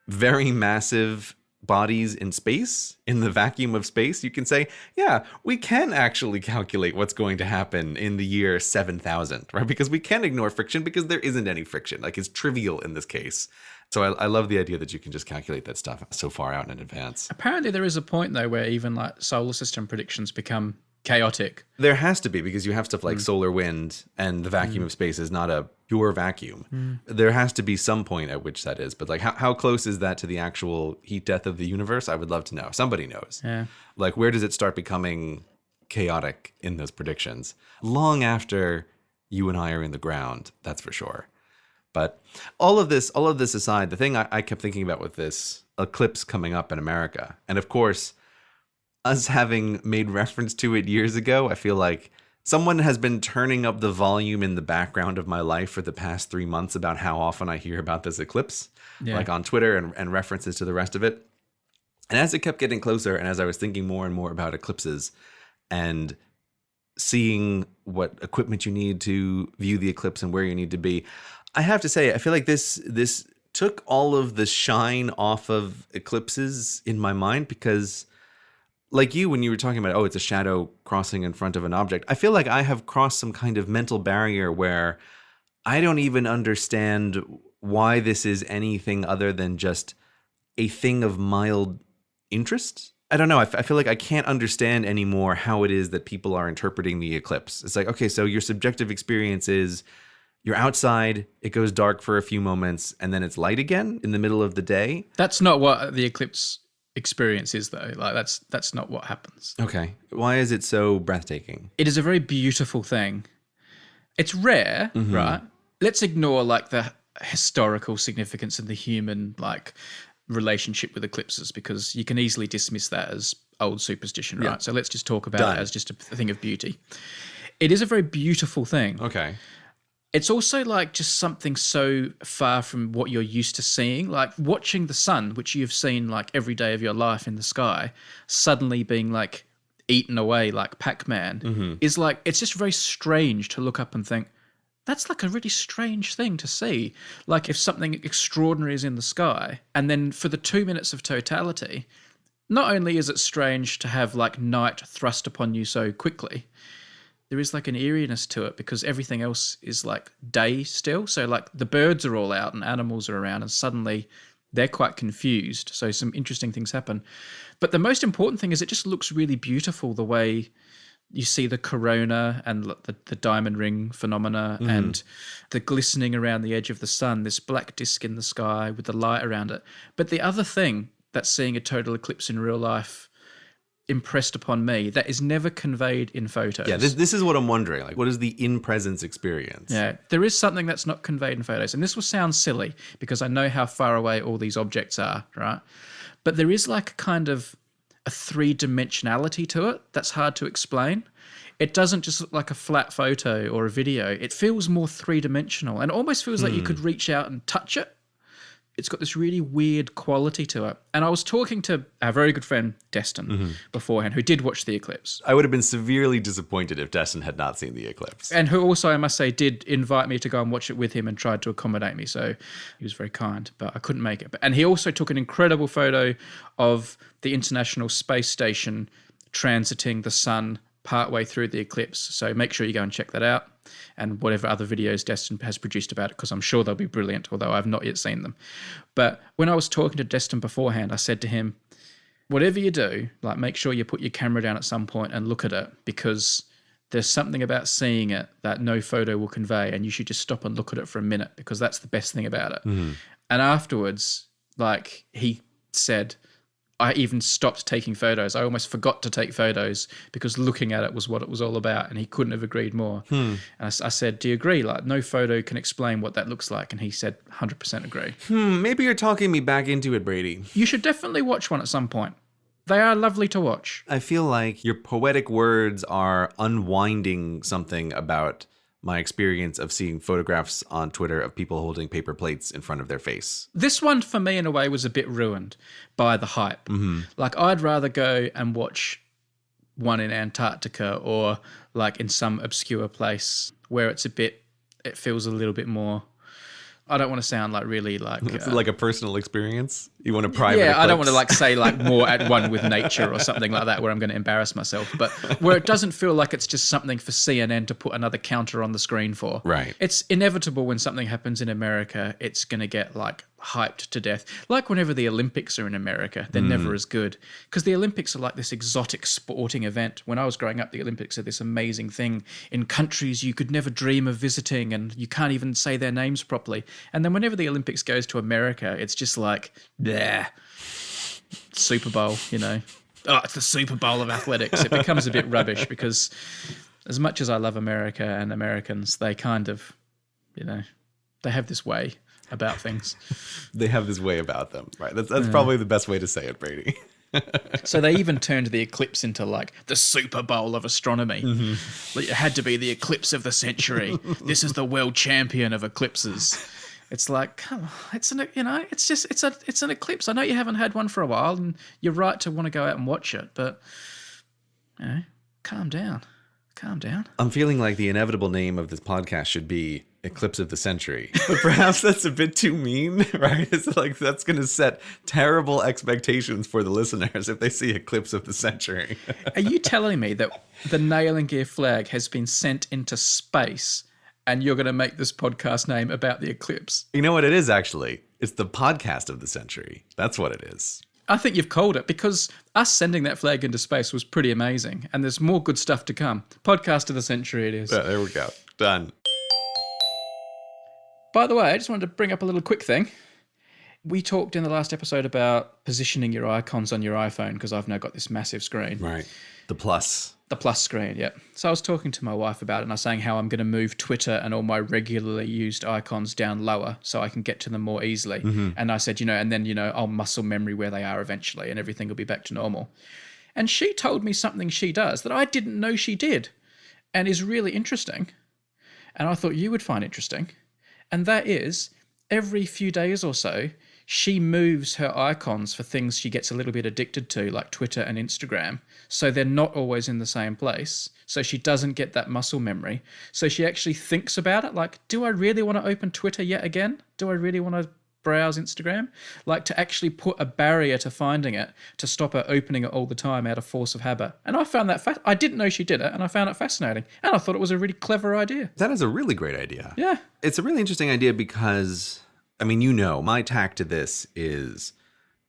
very massive bodies in space, in the vacuum of space, you can say, yeah, we can actually calculate what's going to happen in the year 7000, right? Because we can ignore friction because there isn't any friction. Like, it's trivial in this case. So I love the idea that you can just calculate that stuff so far out in advance. Apparently there is a point, though, where even like solar system predictions become chaotic. There has to be, because you have stuff like solar wind, and the vacuum of space is not a pure vacuum. There has to be some point at which that is. But like, how close is that to the actual heat death of the universe? I would love to know. Somebody knows. Yeah. Like, where does it start becoming chaotic in those predictions? Long after you and I are in the ground, that's for sure. But all of this aside, the thing I kept thinking about with this eclipse coming up in America, and of course, us having made reference to it years ago, I feel like someone has been turning up the volume in the background of my life for the past 3 months about how often I hear about this eclipse, like on Twitter and references to the rest of it. And as it kept getting closer, and as I was thinking more and more about eclipses and seeing what equipment you need to view the eclipse and where you need to be, I have to say, I feel like this took all of the shine off of eclipses in my mind, because like you, when you were talking about, oh, it's a shadow crossing in front of an object, I feel like I have crossed some kind of mental barrier where I don't even understand why this is anything other than just a thing of mild interest. I don't know. I feel like I can't understand anymore how it is that people are interpreting the eclipse. It's like, okay, so your subjective experience is you're outside, it goes dark for a few moments, and then it's light again in the middle of the day. That's not what the eclipse experience is, though. Like, that's not what happens. Okay. Why is it so breathtaking? It is a very beautiful thing. It's rare, right? Let's ignore like the historical significance and the human like relationship with eclipses, because you can easily dismiss that as old superstition, right? So let's just talk about it as just a thing of beauty. It is a very beautiful thing. Okay. It's also like just something so far from what you're used to seeing, like watching the sun, which you've seen like every day of your life in the sky, suddenly being like eaten away like Pac-Man is like, it's just very strange to look up and think, that's like a really strange thing to see. Like if something extraordinary is in the sky, and then for the 2 minutes of totality, not only is it strange to have like night thrust upon you so quickly, there is like an eeriness to it because everything else is like day still. So like the birds are all out and animals are around, and suddenly they're quite confused. So some interesting things happen. But the most important thing is it just looks really beautiful, the way you see the corona and the diamond ring phenomena and the glistening around the edge of the sun, this black disk in the sky with the light around it. But the other thing that seeing a total eclipse in real life impressed upon me that is never conveyed in photos. Yeah, this is what I'm wondering. Like, what is the in-presence experience? Yeah, there is something that's not conveyed in photos. And this will sound silly because I know how far away all these objects are, right? But there is like a kind of a three-dimensionality to it that's hard to explain. It doesn't just look like a flat photo or a video. It feels more three-dimensional and almost feels like you could reach out and touch it. It's got this really weird quality to it. And I was talking to our very good friend Destin beforehand, who did watch the eclipse. I would have been severely disappointed if Destin had not seen the eclipse. And who also, I must say, did invite me to go and watch it with him and tried to accommodate me. So he was very kind, but I couldn't make it. And he also took an incredible photo of the International Space Station transiting the sun partway through the eclipse. So make sure you go and check that out. And whatever other videos Destin has produced about it, because I'm sure they'll be brilliant, although I've not yet seen them. But when I was talking to Destin beforehand, I said to him, whatever you do, like make sure you put your camera down at some point and look at it, because there's something about seeing it that no photo will convey, and you should just stop and look at it for a minute, because that's the best thing about it. And afterwards, like he said, I even stopped taking photos. I almost forgot to take photos because looking at it was what it was all about, and he couldn't have agreed more. And I said, do you agree? Like, no photo can explain what that looks like. And he said, 100% agree. Maybe you're talking me back into it, Brady. You should definitely watch one at some point. They are lovely to watch. I feel like your poetic words are unwinding something about my experience of seeing photographs on Twitter of people holding paper plates in front of their face. This one, for me, in a way, was a bit ruined by the hype. Like, I'd rather go and watch one in Antarctica or, like, in some obscure place where it feels a little bit more... I don't want to sound like really like... It's like a personal experience? You want a private eclipse? I don't want to like say like more at one with nature or something like that where I'm going to embarrass myself, but where it doesn't feel like it's just something for CNN to put another counter on the screen for. Right. It's inevitable when something happens in America, it's going to get like hyped to death. Like whenever the Olympics are in America, they're never as good, because the Olympics are like this exotic sporting event. When I was growing up, the Olympics are this amazing thing in countries you could never dream of visiting, and you can't even say their names properly. And then whenever the Olympics goes to America, it's just like, bleh, Super Bowl, you know. Oh, it's the Super Bowl of athletics. It becomes a bit rubbish because as much as I love America and Americans, they kind of, you know, they have this way about things. They have this way about them, right? That's probably the best way to say it, Brady. So they even turned the eclipse into like the Super Bowl of astronomy. Like, it had to be the eclipse of the century. This is the world champion of eclipses. It's like, come on, it's an eclipse. I know you haven't had one for a while, and you're right to want to go out and watch it, but you know, calm down. I'm feeling like the inevitable name of this podcast should be Eclipse of the Century. But perhaps that's a bit too mean, right? It's like that's going to set terrible expectations for the listeners if they see Eclipse of the Century. Are you telling me that the Nail and Gear flag has been sent into space and you're going to make this podcast name about the eclipse? You know what it is, actually? It's the podcast of the century. That's what it is. I think you've called it, because us sending that flag into space was pretty amazing, and there's more good stuff to come. Podcast of the century it is. Yeah, there we go. Done. By the way, I just wanted to bring up a little quick thing. We talked in the last episode about positioning your icons on your iPhone, because I've now got this massive screen. Right. The plus. The plus screen, yeah. So I was talking to my wife about it, and I was saying how I'm going to move Twitter and all my regularly used icons down lower so I can get to them more easily. And I said, and then, I'll muscle memory where they are eventually and everything will be back to normal. And she told me something she does that I didn't know she did and is really interesting. And I thought you would find interesting. And that is, every few days or so, she moves her icons for things she gets a little bit addicted to, like Twitter and Instagram, so they're not always in the same place. So she doesn't get that muscle memory. So she actually thinks about it, like, do I really want to open Twitter yet again? Do I really want to browse Instagram? Like, to actually put a barrier to finding it, to stop her opening it all the time out of force of habit. And I found that I didn't know she did it, and I found it fascinating. And I thought it was a really clever idea. That is a really great idea. Yeah. It's a really interesting idea because I mean, my tack to this is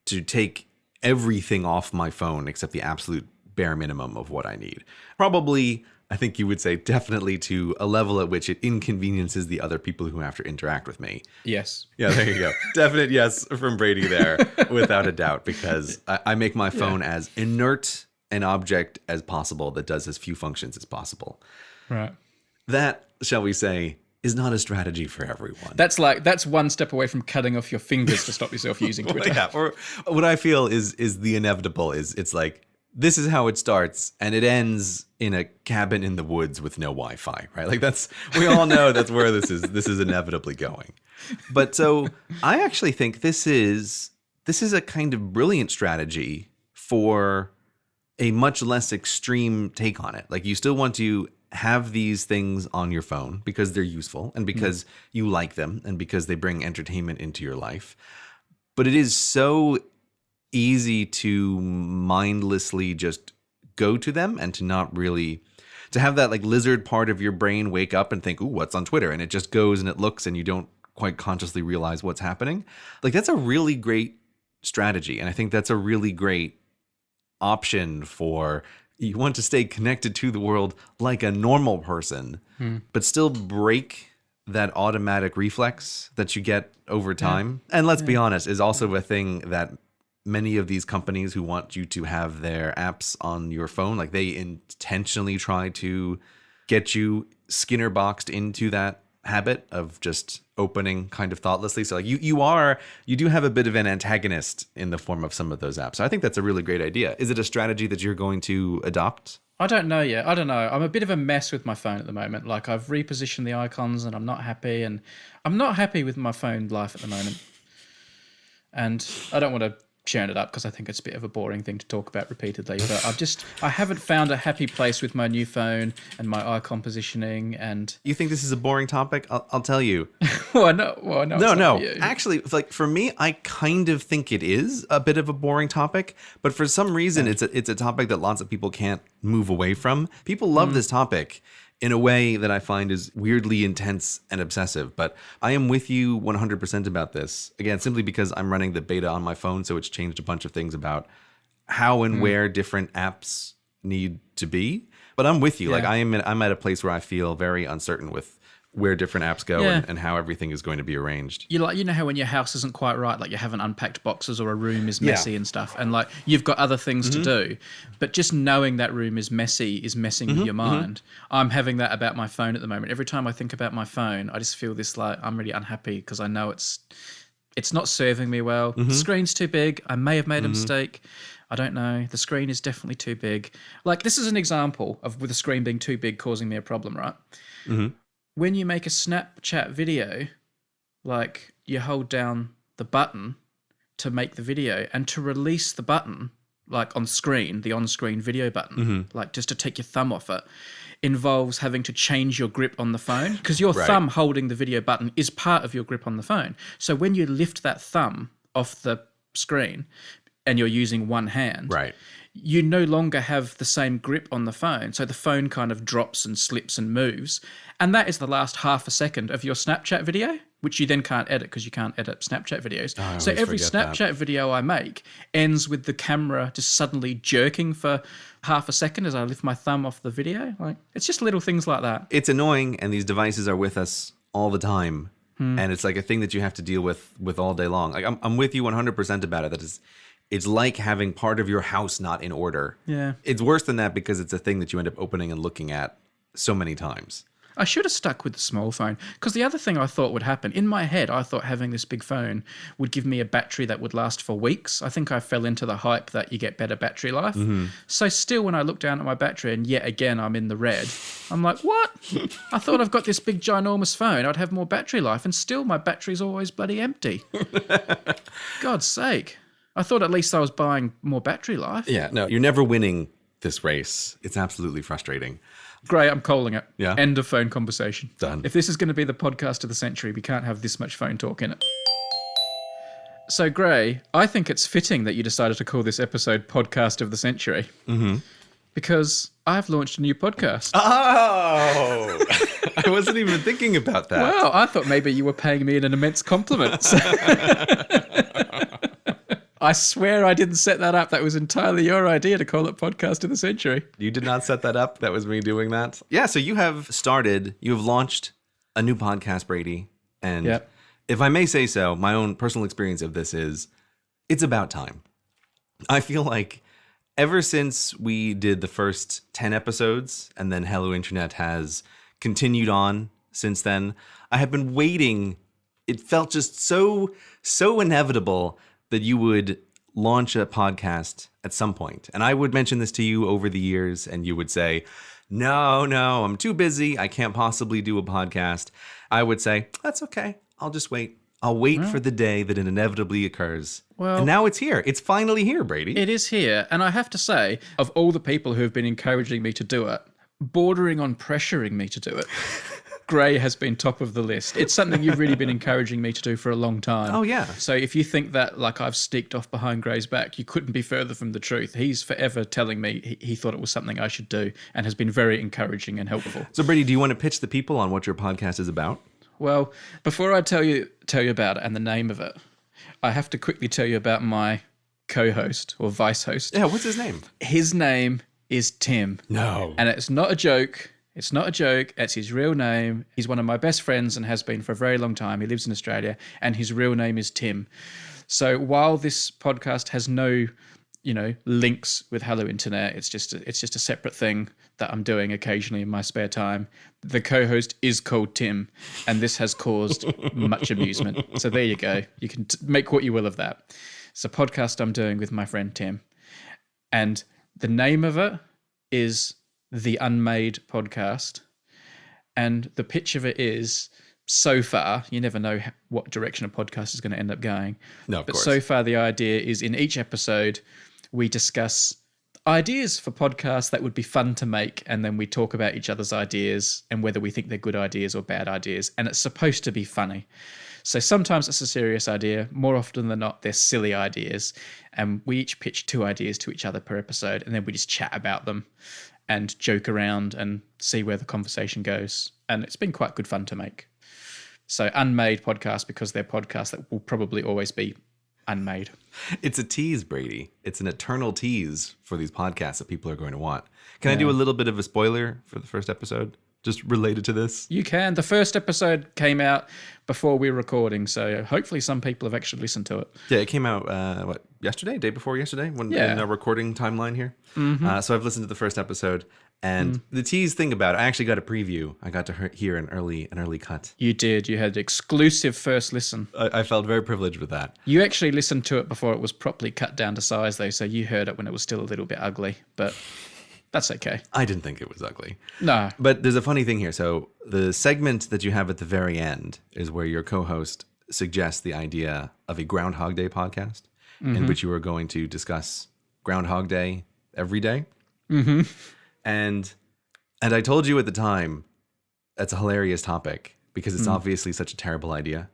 to take everything off my phone except the absolute bare minimum of what I need. Probably, I think you would say definitely to a level at which it inconveniences the other people who have to interact with me. Yes. Yeah, there you go. Definite yes from Brady there, without a doubt, because I make my phone as inert an object as possible that does as few functions as possible. Right. That, shall we say, is not a strategy for everyone. That's one step away from cutting off your fingers to stop yourself using Twitter. Yeah, or what I feel is the inevitable is it's like, this is how it starts and it ends in a cabin in the woods with no Wi-Fi, right? Like we all know that's where this is inevitably going. But so I actually think this is a kind of brilliant strategy for a much less extreme take on it. Like you still want to have these things on your phone because they're useful and because you like them and because they bring entertainment into your life. But it is so easy to mindlessly just go to them and to not really, to have that like lizard part of your brain wake up and think, ooh, what's on Twitter? And it just goes and it looks and you don't quite consciously realize what's happening. Like that's a really great strategy. And I think that's a really great option for, you want to stay connected to the world like a normal person, but still break that automatic reflex that you get over time. And let's be honest, is also a thing that many of these companies who want you to have their apps on your phone, like they intentionally try to get you Skinner boxed into that habit of just opening kind of thoughtlessly. So like you do have a bit of an antagonist in the form of some of those apps. So I think that's a really great idea. Is it a strategy that you're going to adopt? I don't know yet. I don't know. I'm a bit of a mess with my phone at the moment. Like I've repositioned the icons and I'm not happy, and I'm not happy with my phone life at the moment. And I don't want to churn it up because I think it's a bit of a boring thing to talk about repeatedly, but I haven't found a happy place with my new phone and my icon positioning. And you think this is a boring topic? I'll tell you. No. Actually, like for me, I kind of think it is a bit of a boring topic, but for some reason, it's a topic that lots of people can't move away from. People love this topic in a way that I find is weirdly intense and obsessive. But I am with you 100% about this. Again, simply because I'm running the beta on my phone, so it's changed a bunch of things about how and where different apps need to be. But I'm with you. Yeah. Like I'm at a place where I feel very uncertain with where different apps go and how everything is going to be arranged. You know how when your house isn't quite right, like you haven't unpacked boxes or a room is messy and stuff, and like you've got other things to do, but just knowing that room is messy is messing with your mind. I'm having that about my phone at the moment. Every time I think about my phone, I just feel this like I'm really unhappy because I know it's not serving me well. The screen's too big. I may have made a mistake. I don't know. The screen is definitely too big. Like this is an example of with the screen being too big causing me a problem, right? When you make a Snapchat video, like you hold down the button to make the video and to release the button, like on screen, the on-screen video button, like just to take your thumb off it, involves having to change your grip on the phone because your thumb holding the video button is part of your grip on the phone. So when you lift that thumb off the screen and you're using one hand, you no longer have the same grip on the phone. So the phone kind of drops and slips and moves. And that is the last half a second of your Snapchat video, which you then can't edit because you can't edit Snapchat videos. So every Snapchat video I make ends with the camera just suddenly jerking for half a second as I lift my thumb off the video. Like it's just little things like that. It's annoying, and these devices are with us all the time. And it's like a thing that you have to deal with all day long. Like I'm with you 100% about it. That is, it's like having part of your house not in order. Yeah. It's worse than that because it's a thing that you end up opening and looking at so many times. I should have stuck with the small phone because the other thing I thought would happen, in my head, I thought having this big phone would give me a battery that would last for weeks. I think I fell into the hype that you get better battery life. So still when I look down at my battery and yet again I'm in the red, I'm like, what? I thought I've got this big ginormous phone, I'd have more battery life, and still my battery's always bloody empty. God's sake. I thought at least I was buying more battery life. Yeah, no, you're never winning this race. It's absolutely frustrating. Great, I'm calling it. Yeah. End of phone conversation. Done. If this is going to be the podcast of the century, we can't have this much phone talk in it. So, Gray, I think it's fitting that you decided to call this episode Podcast of the Century. Because I've launched a new podcast. Oh, I wasn't even thinking about that. Wow, I thought maybe you were paying me an immense compliment. I swear I didn't set that up. That was entirely your idea to call it Podcast of the Century. You did not set that up. That was me doing that. Yeah, so you have launched a new podcast, Brady. And if I may say so, my own personal experience of this is it's about time. I feel like ever since we did the first 10 episodes and then Hello Internet has continued on since then, I have been waiting. It felt just so inevitable that you would launch a podcast at some point. And I would mention this to you over the years and you would say, no, I'm too busy. I can't possibly do a podcast. I would say, that's okay. I'll just wait. I'll wait for the day that it inevitably occurs. Well, and now it's here. It's finally here, Brady. It is here. And I have to say, of all the people who have been encouraging me to do it, bordering on pressuring me to do it, Gray has been top of the list. It's something you've really been encouraging me to do for a long time. Oh, yeah. So if you think that like I've sneaked off behind Gray's back, you couldn't be further from the truth. He's forever telling me he thought it was something I should do and has been very encouraging and helpful. So, Brady, do you want to pitch the people on what your podcast is about? Well, before I tell you about it and the name of it, I have to quickly tell you about my co-host or vice host. Yeah, what's his name? His name is Tim. No. And it's not a joke. It's not a joke. It's his real name. He's one of my best friends and has been for a very long time. He lives in Australia and his real name is Tim. So while this podcast has no, links with Hello Internet, it's just a separate thing that I'm doing occasionally in my spare time. The co-host is called Tim, and this has caused much amusement. So there you go. You can make what you will of that. It's a podcast I'm doing with my friend Tim, and the name of it is the Unmade Podcast, and the pitch of it is, so far, you never know what direction a podcast is going to end up going. No, of course. So far, the idea is in each episode, we discuss ideas for podcasts that would be fun to make, and then we talk about each other's ideas and whether we think they're good ideas or bad ideas, and it's supposed to be funny. So sometimes it's a serious idea. More often than not, they're silly ideas, and we each pitch 2 ideas to each other per episode, and then we just chat about them and joke around and see where the conversation goes, and it's been quite good fun to make. So Unmade Podcast, because they're podcasts that will probably always be unmade. It's a tease, Brady. It's an eternal tease for these podcasts that people are going to want. Can I do a little bit of a spoiler for the first episode, just related to this? You can. The first episode came out before we were recording, so hopefully some people have actually listened to it. Yeah, it came out, yesterday? Day before yesterday? In our recording timeline here. Mm-hmm. So I've listened to the first episode. And the tease thing about it, I actually got a preview. I got to hear an early cut. You did. You had exclusive first listen. I felt very privileged with that. You actually listened to it before it was properly cut down to size, though, so you heard it when it was still a little bit ugly, but that's okay. I didn't think it was ugly. No. But there's a funny thing here. So the segment that you have at the very end is where your co-host suggests the idea of a Groundhog Day podcast in which you are going to discuss Groundhog Day every day. Mm-hmm. And I told you at the time, that's a hilarious topic because it's obviously such a terrible idea.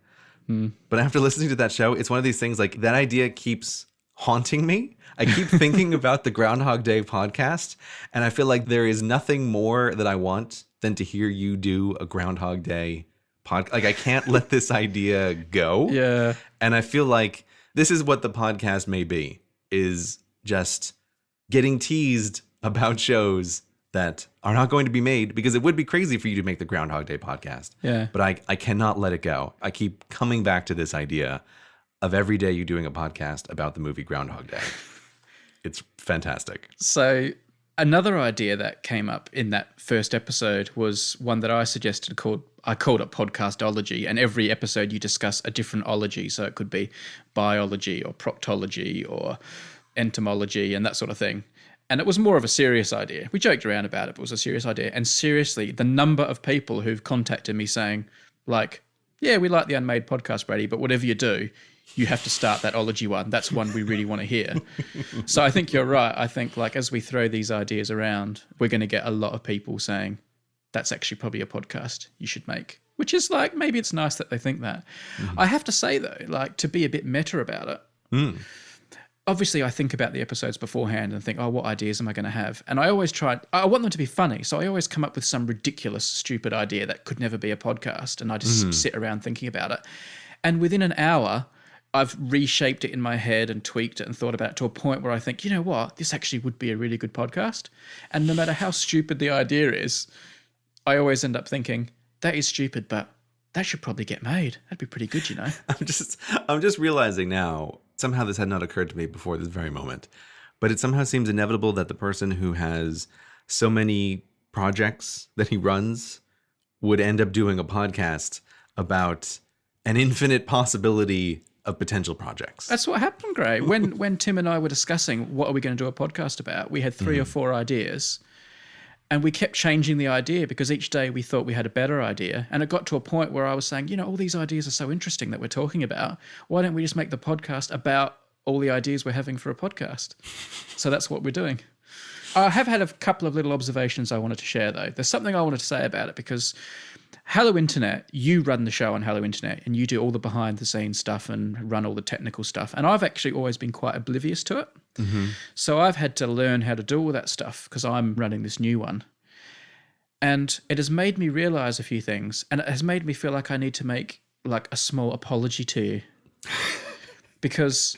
But after listening to that show, it's one of these things like that idea keeps haunting me. I keep thinking about the Groundhog Day podcast, and I feel like there is nothing more that I want than to hear you do a Groundhog Day podcast. Like I can't let this idea go. Yeah. And I feel like this is what the podcast may be, is just getting teased about shows that are not going to be made, because it would be crazy for you to make the Groundhog Day podcast. Yeah. But I cannot let it go. I keep coming back to this idea of every day you doing a podcast about the movie Groundhog Day. It's fantastic. So another idea that came up in that first episode was one that I suggested I called it Podcastology, and every episode you discuss a different ology. So it could be biology or proctology or entomology and that sort of thing. And it was more of a serious idea. We joked around about it, but it was a serious idea. And seriously, the number of people who've contacted me saying, like, yeah, we like the Unmade Podcast, Brady, but whatever you do, you have to start that ology one. That's one we really want to hear. So I think you're right. I think like as we throw these ideas around, we're going to get a lot of people saying, that's actually probably a podcast you should make. Which is like, maybe it's nice that they think that. I have to say though, like to be a bit meta about it, obviously I think about the episodes beforehand and think, oh, what ideas am I going to have? And I always I want them to be funny. So I always come up with some ridiculous, stupid idea that could never be a podcast. And I just sit around thinking about it. And within an hour, I've reshaped it in my head and tweaked it and thought about it to a point where I think, you know what, this actually would be a really good podcast. And no matter how stupid the idea is, I always end up thinking, that is stupid, but that should probably get made. That'd be pretty good, you know? I'm just realizing now, somehow this had not occurred to me before this very moment, but it somehow seems inevitable that the person who has so many projects that he runs would end up doing a podcast about an infinite possibility of potential projects. That's what happened, Gray. When Tim and I were discussing what are we going to do a podcast about, we had 3 or 4 ideas. And we kept changing the idea because each day we thought we had a better idea. And it got to a point where I was saying, you know, all these ideas are so interesting that we're talking about. Why don't we just make the podcast about all the ideas we're having for a podcast? So that's what we're doing. I have had a couple of little observations I wanted to share, though. There's something I wanted to say about it because Hello Internet, you run the show on Hello Internet and you do all the behind the scenes stuff and run all the technical stuff. And I've actually always been quite oblivious to it. So I've had to learn how to do all that stuff because I'm running this new one. And it has made me realize a few things. And it has made me feel like I need to make like a small apology to you. Because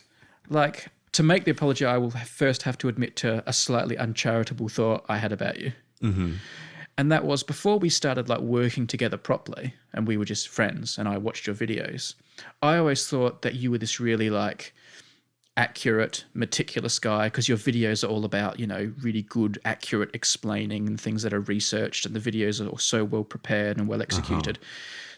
like to make the apology, I will first have to admit to a slightly uncharitable thought I had about you. And that was before we started like working together properly and we were just friends and I watched your videos, I always thought that you were this really like accurate, meticulous guy because your videos are all about, you know, really good, accurate explaining and things that are researched and the videos are so well prepared and well executed.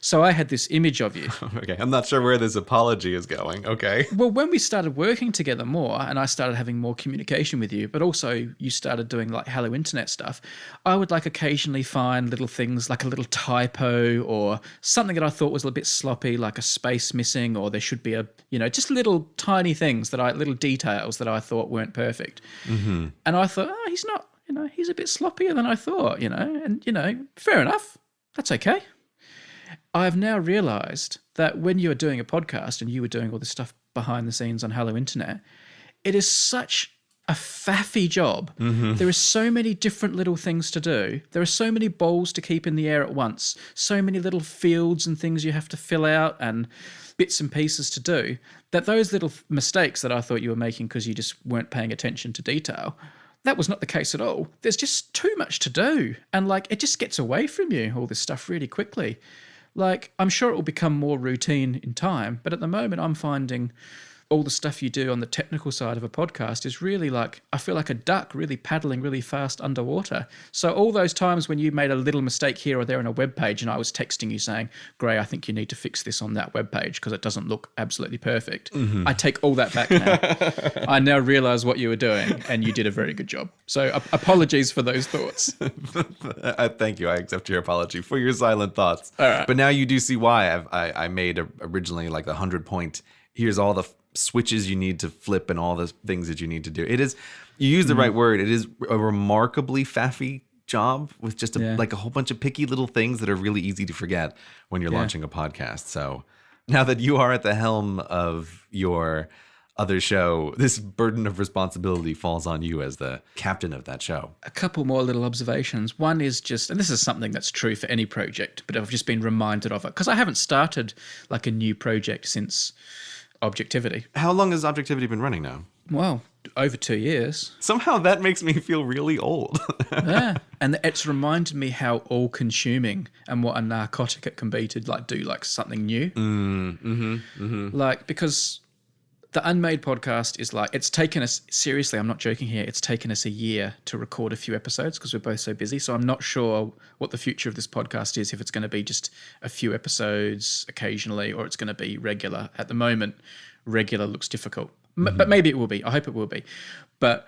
So I had this image of you. Okay, I'm not sure where this apology is going. Okay. Well, when we started working together more and I started having more communication with you, but also you started doing like Hello Internet stuff, I would like occasionally find little things like a little typo or something that I thought was a little bit sloppy, like a space missing, or there should be a, you know, just little tiny things little details that I thought weren't perfect. And I thought, oh, he's not, you know, he's a bit sloppier than I thought, you know, and, you know, fair enough. That's okay. I've now realized that when you are doing a podcast and you were doing all this stuff behind the scenes on Hello Internet, it is such a faffy job. There are so many different little things to do. There are so many balls to keep in the air at once, so many little fields and things you have to fill out and bits and pieces to do, that those little mistakes that I thought you were making because you just weren't paying attention to detail, that was not the case at all. There's just too much to do. And like, it just gets away from you, all this stuff really quickly. Like, I'm sure it will become more routine in time, but at the moment I'm finding all the stuff you do on the technical side of a podcast is really like, I feel like a duck really paddling really fast underwater. So all those times when you made a little mistake here or there on a web page and I was texting you saying, Gray, I think you need to fix this on that web page because it doesn't look absolutely perfect. I take all that back now. I now realize what you were doing and you did a very good job. So apologies for those thoughts. Thank you. I accept your apology for your silent thoughts. All right. But now you do see why I made originally like the 100-point, here's all the switches you need to flip and all the things that you need to do. It is, you use the right word. It is a remarkably faffy job with just like a whole bunch of picky little things that are really easy to forget when you're launching a podcast. So now that you are at the helm of your other show, this burden of responsibility falls on you as the captain of that show. A couple more little observations. One is just, and this is something that's true for any project, but I've just been reminded of it because I haven't started like a new project since Objectivity. How long has Objectivity been running now? Well, over 2 years. Somehow that makes me feel really old. Yeah. And it's reminded me how all-consuming and what a narcotic it can be to like do like something new. Like, because the Unmade Podcast is like, it's taken us, seriously, I'm not joking here, it's taken us a year to record a few episodes because we're both so busy. So I'm not sure what the future of this podcast is, if it's going to be just a few episodes occasionally or it's going to be regular. At the moment, regular looks difficult. But maybe it will be. I hope it will be. But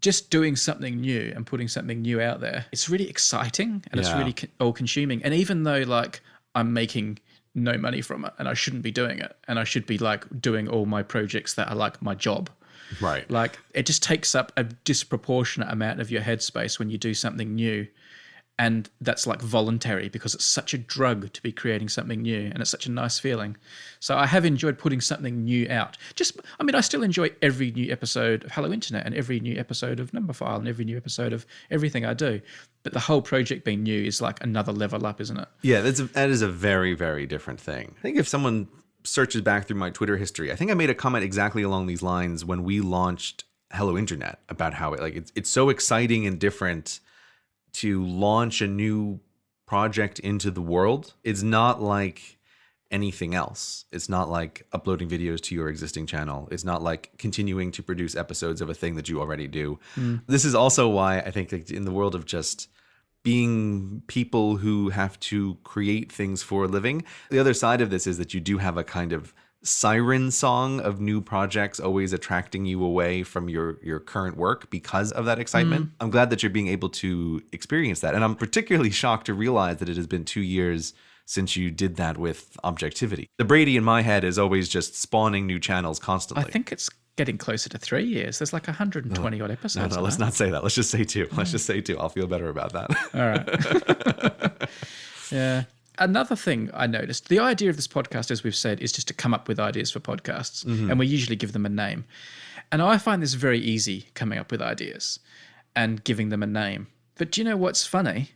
just doing something new and putting something new out there, it's really exciting and it's really all-consuming. And even though like I'm making no money from it and I shouldn't be doing it and I should be like doing all my projects that are like my job, right? Like it just takes up a disproportionate amount of your headspace when you do something new. And that's like voluntary because it's such a drug to be creating something new, and it's such a nice feeling. So I have enjoyed putting something new out. I still enjoy every new episode of Hello Internet and every new episode of Numberphile and every new episode of everything I do. But the whole project being new is like another level up, isn't it? Yeah, that is a very, very different thing. I think if someone searches back through my Twitter history, I think I made a comment exactly along these lines when we launched Hello Internet about how it's so exciting and different to launch a new project into the world. It's not like anything else. It's not like uploading videos to your existing channel. It's not like continuing to produce episodes of a thing that you already do. This is also why I think in the world of just being people who have to create things for a living, the other side of this is that you do have a kind of siren song of new projects always attracting you away from your current work because of that excitement. I'm glad that you're being able to experience that. And I'm particularly shocked to realize that it has been 2 years since you did that with Objectivity. The Brady in my head is always just spawning new channels constantly. I think it's getting closer to 3 years. There's like 120 odd episodes. No, let's not say that. Let's just say 2. Let's just say 2. I'll feel better about that. All right. Yeah. Another thing I noticed, the idea of this podcast, as we've said, is just to come up with ideas for podcasts. And we usually give them a name. And I find this very easy, coming up with ideas and giving them a name. But do you know what's funny?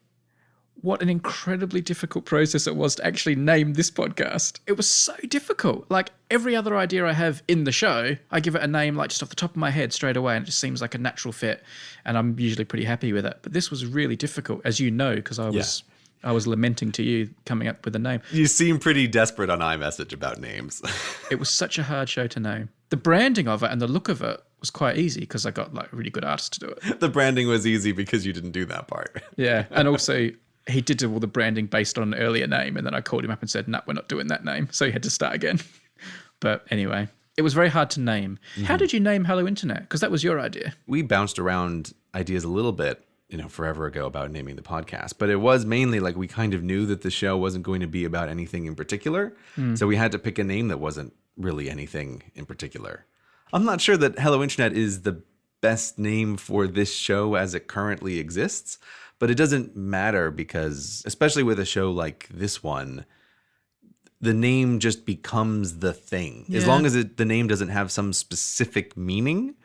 What an incredibly difficult process it was to actually name this podcast. It was so difficult. Like every other idea I have in the show, I give it a name like just off the top of my head straight away, and it just seems like a natural fit. And I'm usually pretty happy with it. But this was really difficult, as you know, because I was lamenting to you coming up with a name. You seem pretty desperate on iMessage about names. It was such a hard show to name. The branding of it and the look of it was quite easy because I got like a really good artist to do it. The branding was easy because you didn't do that part. Yeah. And also he did do all the branding based on an earlier name. And then I called him up and said, no, we're not doing that name. So he had to start again. But anyway, it was very hard to name. How did you name Hello Internet? Because that was your idea. We bounced around ideas a little bit, forever ago about naming the podcast, but it was mainly like we kind of knew that the show wasn't going to be about anything in particular. So we had to pick a name that wasn't really anything in particular. I'm not sure that Hello Internet is the best name for this show as it currently exists, but it doesn't matter because, especially with a show like this one, the name just becomes the thing. As long as the name doesn't have some specific meaning,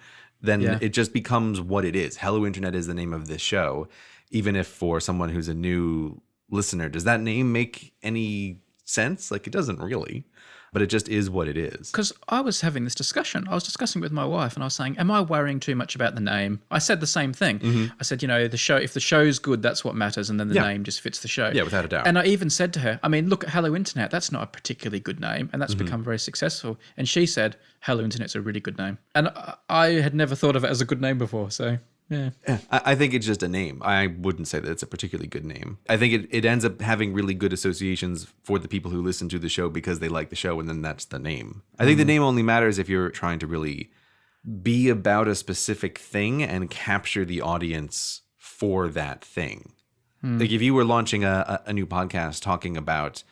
then it just becomes what it is. Hello Internet is the name of this show. Even if for someone who's a new listener, does that name make any sense? Like, it doesn't really, but it just is what it is. Because I was having this discussion. I was discussing with my wife and I was saying, am I worrying too much about the name? I said the same thing. I said, the show, if the show's good, that's what matters. And then the name just fits the show. Yeah, without a doubt. And I even said to her, look at Hello Internet. That's not a particularly good name. And that's become very successful. And she said, Hello Internet's a really good name. And I had never thought of it as a good name before. So, yeah. I think it's just a name. I wouldn't say that it's a particularly good name. I think it ends up having really good associations for the people who listen to the show because they like the show, and then that's the name. I think the name only matters if you're trying to really be about a specific thing and capture the audience for that thing. Like if you were launching a new podcast talking about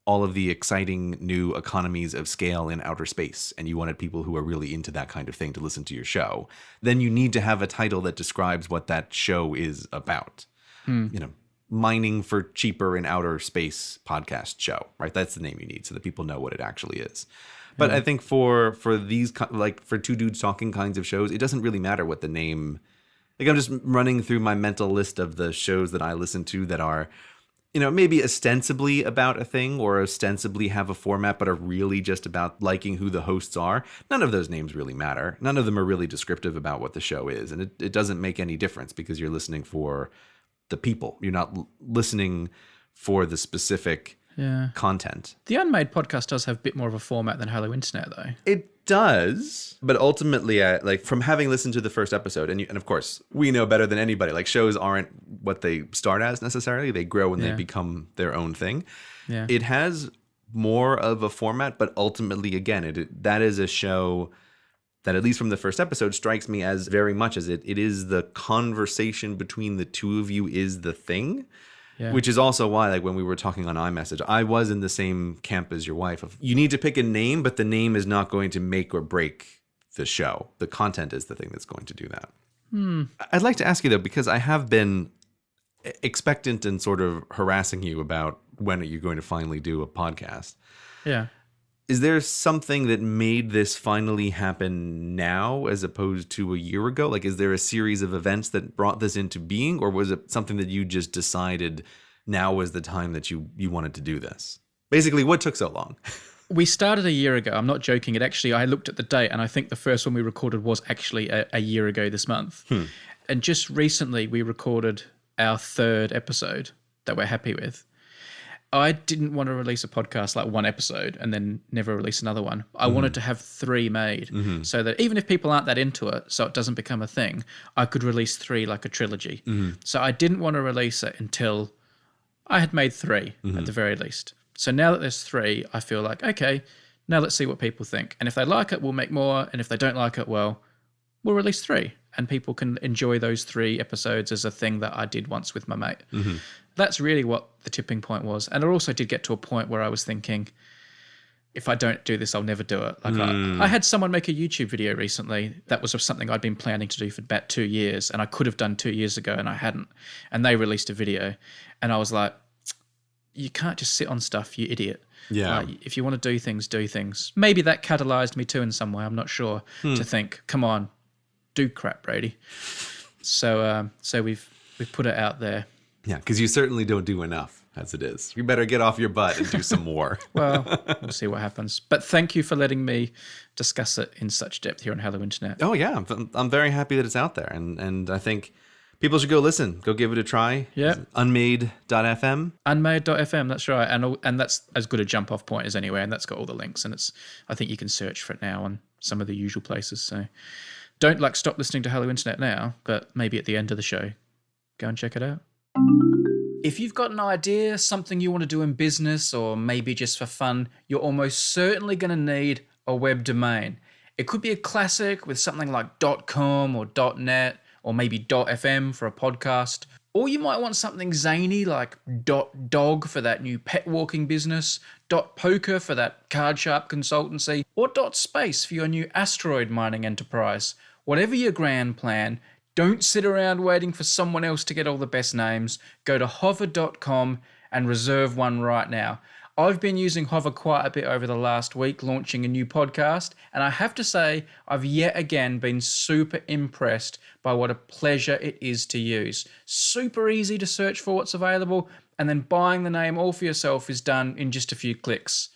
all of the exciting new economies of scale in outer space, and you wanted people who are really into that kind of thing to listen to your show, then you need to have a title that describes what that show is about. Mining for cheaper in outer space podcast show, right? That's the name you need so that people know what it actually is. But I think for these, like for two dudes talking kinds of shows, it doesn't really matter what the name. Like I'm just running through my mental list of the shows that I listen to that are, maybe ostensibly about a thing or ostensibly have a format, but are really just about liking who the hosts are. None of those names really matter. None of them are really descriptive about what the show is. And it doesn't make any difference because you're listening for the people. You're not listening for the specific content. The Unmade Podcast does have a bit more of a format than Hello Internet, though. It does, but ultimately, like from having listened to the first episode, and of course, we know better than anybody. Like shows aren't what they start as necessarily; they grow and they become their own thing. Yeah. It has more of a format, but ultimately, again, that is a show that, at least from the first episode, strikes me as very much as it is the conversation between the two of you is the thing. Yeah. Which is also why, like when we were talking on iMessage, I was in the same camp as your wife. You need to pick a name, but the name is not going to make or break the show. The content is the thing that's going to do that. I'd like to ask you, though, because I have been expectant and sort of harassing you about when are you going to finally do a podcast. Yeah. Is there something that made this finally happen now as opposed to a year ago? Like, is there a series of events that brought this into being, or was it something that you just decided now was the time that you wanted to do this? Basically, what took so long? We started a year ago. I'm not joking. I looked at the date, and I think the first one we recorded was actually a year ago this month. And just recently, we recorded our 3rd episode that we're happy with. I didn't want to release a podcast like one episode and then never release another one. I wanted to have 3 made so that even if people aren't that into it, so it doesn't become a thing, I could release 3 like a trilogy. So I didn't want to release it until I had made 3 at the very least. So now that there's 3, I feel like, okay, now let's see what people think. And if they like it, we'll make more. And if they don't like it, well, we'll release 3. And people can enjoy those 3 episodes as a thing that I did once with my mate. That's really what the tipping point was. And I also did get to a point where I was thinking, if I don't do this, I'll never do it. Like I had someone make a YouTube video recently that was something I'd been planning to do for about 2 years, and I could have done 2 years ago and I hadn't. And they released a video and I was like, you can't just sit on stuff, you idiot. Yeah. If you want to do things. Maybe that catalyzed me too in some way, I'm not sure, to think, come on, do crap, Brady. So we've put it out there. Yeah, because you certainly don't do enough as it is. You better get off your butt and do some more. Well, we'll see what happens. But thank you for letting me discuss it in such depth here on Hello Internet. Oh, yeah. I'm very happy that it's out there. And I think people should go listen. Go give it a try. Yeah. Unmade.fm. Unmade.fm, that's right. And that's as good a jump-off point as anywhere. And that's got all the links. And I think you can search for it now on some of the usual places. So don't stop listening to Hello Internet now, but maybe at the end of the show, go and check it out. If you've got an idea, something you want to do in business or maybe just for fun, you're almost certainly going to need a web domain. It could be a classic with something like .com or .net or maybe .fm for a podcast. Or you might want something zany like .dog for that new pet walking business, .poker for that card sharp consultancy, or .space for your new asteroid mining enterprise. Whatever your grand plan, don't sit around waiting for someone else to get all the best names. Go to hover.com and reserve one right now. I've been using Hover quite a bit over the last week, launching a new podcast, and I have to say I've yet again been super impressed by what a pleasure it is to use. Super easy to search for what's available, and then buying the name all for yourself is done in just a few clicks.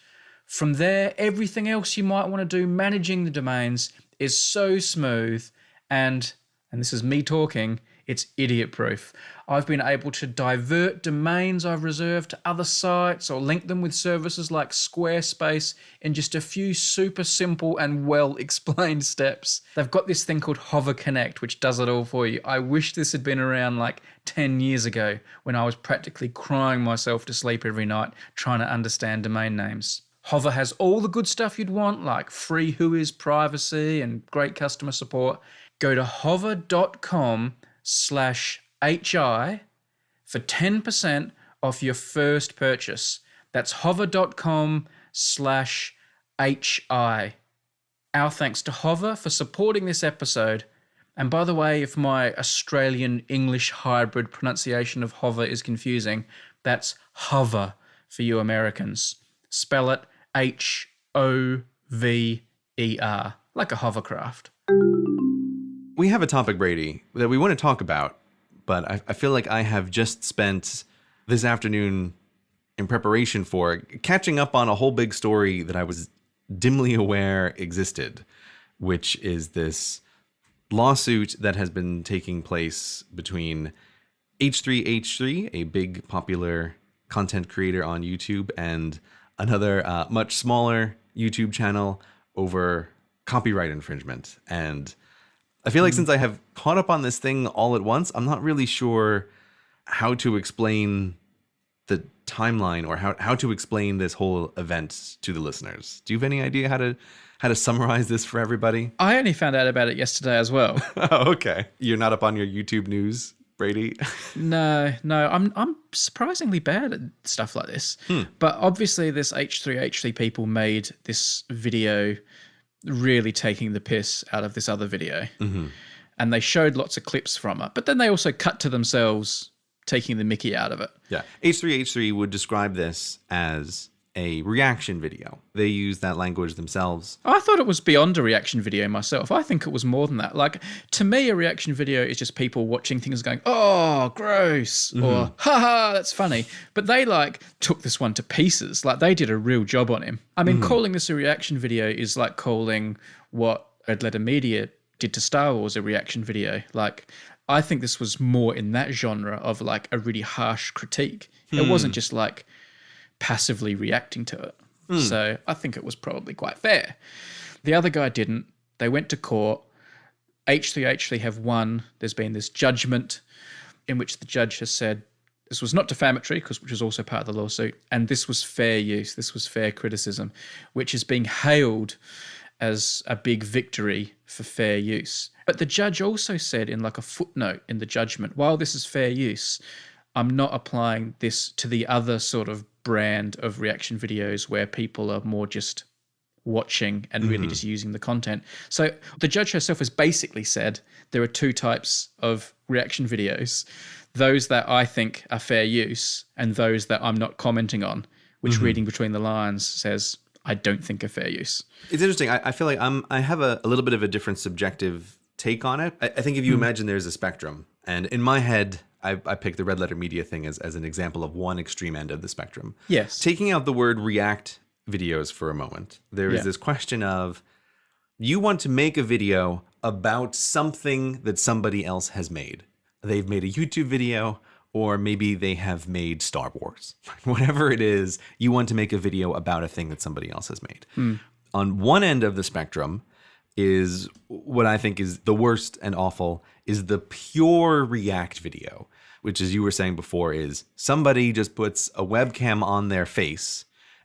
From there, everything else you might want to do managing the domains is so smooth and this is me talking, it's idiot-proof. I've been able to divert domains I've reserved to other sites or link them with services like Squarespace in just a few super simple and well-explained steps. They've got this thing called Hover Connect, which does it all for you. I wish this had been around like 10 years ago when I was practically crying myself to sleep every night trying to understand domain names. Hover has all the good stuff you'd want, like free Whois privacy and great customer support. Go to hover.com/HI for 10% off your first purchase. That's hover.com/HI. Our thanks to Hover for supporting this episode. And by the way, if my Australian English hybrid pronunciation of Hover is confusing, that's Hover for you Americans. Spell it Hover, like a hovercraft. We have a topic, Brady, that we want to talk about, but I feel like I have just spent this afternoon in preparation for catching up on a whole big story that I was dimly aware existed, which is this lawsuit that has been taking place between H3H3, a big popular content creator on YouTube, and another much smaller YouTube channel over copyright infringement. And I feel like since I have caught up on this thing all at once, I'm not really sure how to explain the timeline or how to explain this whole event to the listeners. Do you have any idea how to summarize this for everybody? I only found out about it yesterday as well. Oh, okay. You're not up on your YouTube news, Brady? No, I'm surprisingly bad at stuff like this. But obviously this H3H3 people made this video really taking the piss out of this other video. And they showed lots of clips from it. But then they also cut to themselves taking the mickey out of it. Yeah. H3H3 would describe this as a reaction video. They use that language themselves. I thought it was beyond a reaction video myself. I think it was more than that. Like, to me, a reaction video is just people watching things going, oh, gross, or haha, that's funny. But they like took this one to pieces. Like, they did a real job on him. I mean, calling this a reaction video is like calling what Red Letter Media did to Star Wars a reaction video. Like, I think this was more in that genre of like a really harsh critique. It wasn't just like passively reacting to it. So I think it was probably quite fair. The other guy didn't. They went to court. H3H3 have won. There's been this judgment in which the judge has said this was not defamatory, which was also part of the lawsuit, and this was fair use. This was fair criticism, which is being hailed as a big victory for fair use. But the judge also said in like a footnote in the judgment, while this is fair use, I'm not applying this to the other sort of brand of reaction videos where people are more just watching and really just using the content. So the judge herself has basically said there are two types of reaction videos, those that I think are fair use and those that I'm not commenting on, which reading between the lines says I don't think are fair use. It's interesting. I feel like I have a little bit of a different subjective take on it. I think if you imagine there's a spectrum, and in my head, I picked the Red Letter Media thing as an example of one extreme end of the spectrum. Yes. Taking out the word react videos for a moment, there is this question of you want to make a video about something that somebody else has made. They've made a YouTube video, or maybe they have made Star Wars. Whatever it is, you want to make a video about a thing that somebody else has made. On one end of the spectrum is what I think is the worst and awful, is the pure react video, which, as you were saying before, is somebody just puts a webcam on their face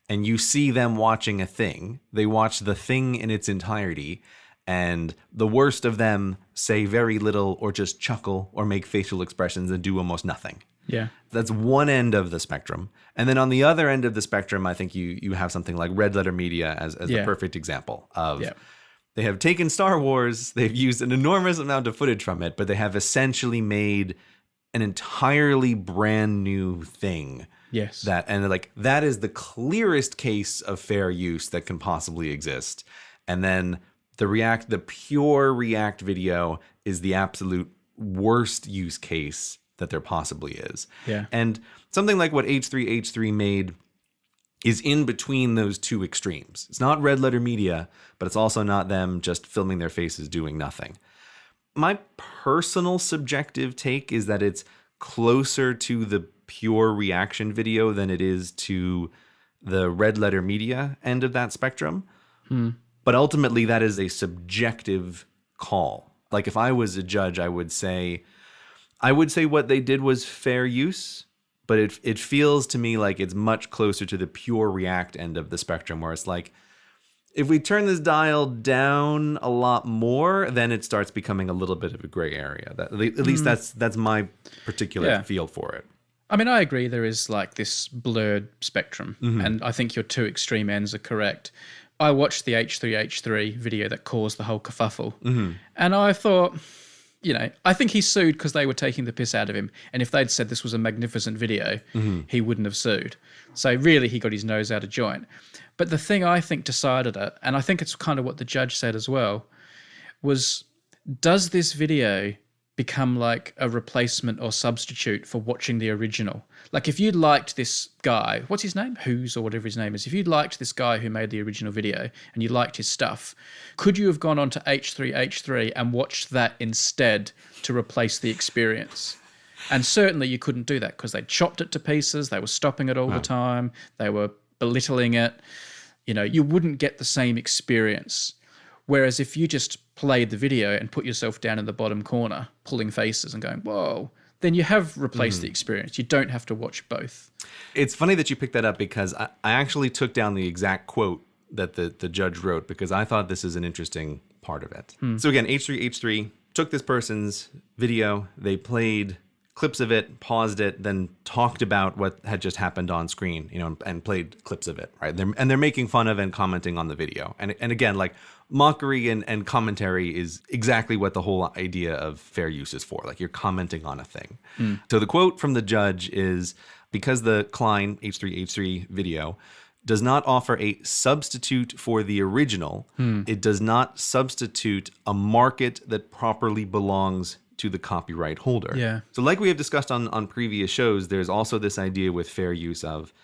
and you see them watching a thing. They watch the thing in its entirety, and the worst of them say very little or just chuckle or make facial expressions and do almost nothing. Yeah. That's one end of the spectrum. And then on the other end of the spectrum, I think you have something like Red Letter Media as the perfect example of they have taken Star Wars, they've used an enormous amount of footage from it, but they have essentially made an entirely brand new thing. Yes. That is the clearest case of fair use that can possibly exist. And then the pure react video is the absolute worst use case that there possibly is. Yeah. And something like what H3H3 made is in between those two extremes. It's not Red Letter Media, but it's also not them just filming their faces doing nothing. My personal subjective take is that it's closer to the pure reaction video than it is to the Red Letter Media end of that spectrum. But ultimately, that is a subjective call. Like, if I was a judge, I would say what they did was fair use, but it feels to me like it's much closer to the pure react end of the spectrum, where it's like, if we turn this dial down a lot more, then it starts becoming a little bit of a gray area. At least that's my particular feel for it. I mean, I agree there is like this blurred spectrum, and I think your two extreme ends are correct. I watched the H3H3 video that caused the whole kerfuffle, and I thought, I think he sued because they were taking the piss out of him. And if they'd said this was a magnificent video, he wouldn't have sued. So really, he got his nose out of joint. But the thing I think decided it, and I think it's kind of what the judge said as well, was, does this video become like a replacement or substitute for watching the original? Like, if you liked this guy, what's his name? Who's or whatever his name is. If you liked this guy who made the original video and you liked his stuff, could you have gone on to H3H3 and watched that instead to replace the experience? And certainly you couldn't do that because they chopped it to pieces. They were stopping it all the time. They were belittling it. You wouldn't get the same experience. Whereas if you just played the video and put yourself down in the bottom corner, pulling faces and going, whoa, then you have replaced the experience. You don't have to watch both. It's funny that you picked that up because I actually took down the exact quote that the judge wrote because I thought this is an interesting part of it. So again, H3H3 took this person's video, they played clips of it, paused it, then talked about what had just happened on screen, and played clips of it, right? They're making fun of and commenting on the video. And again, like, mockery and commentary is exactly what the whole idea of fair use is for. Like, you're commenting on a thing. So the quote from the judge is, because the Klein H3H3 video does not offer a substitute for the original, it does not substitute a market that properly belongs to the copyright holder. Yeah. So like we have discussed on previous shows, there's also this idea with fair use of,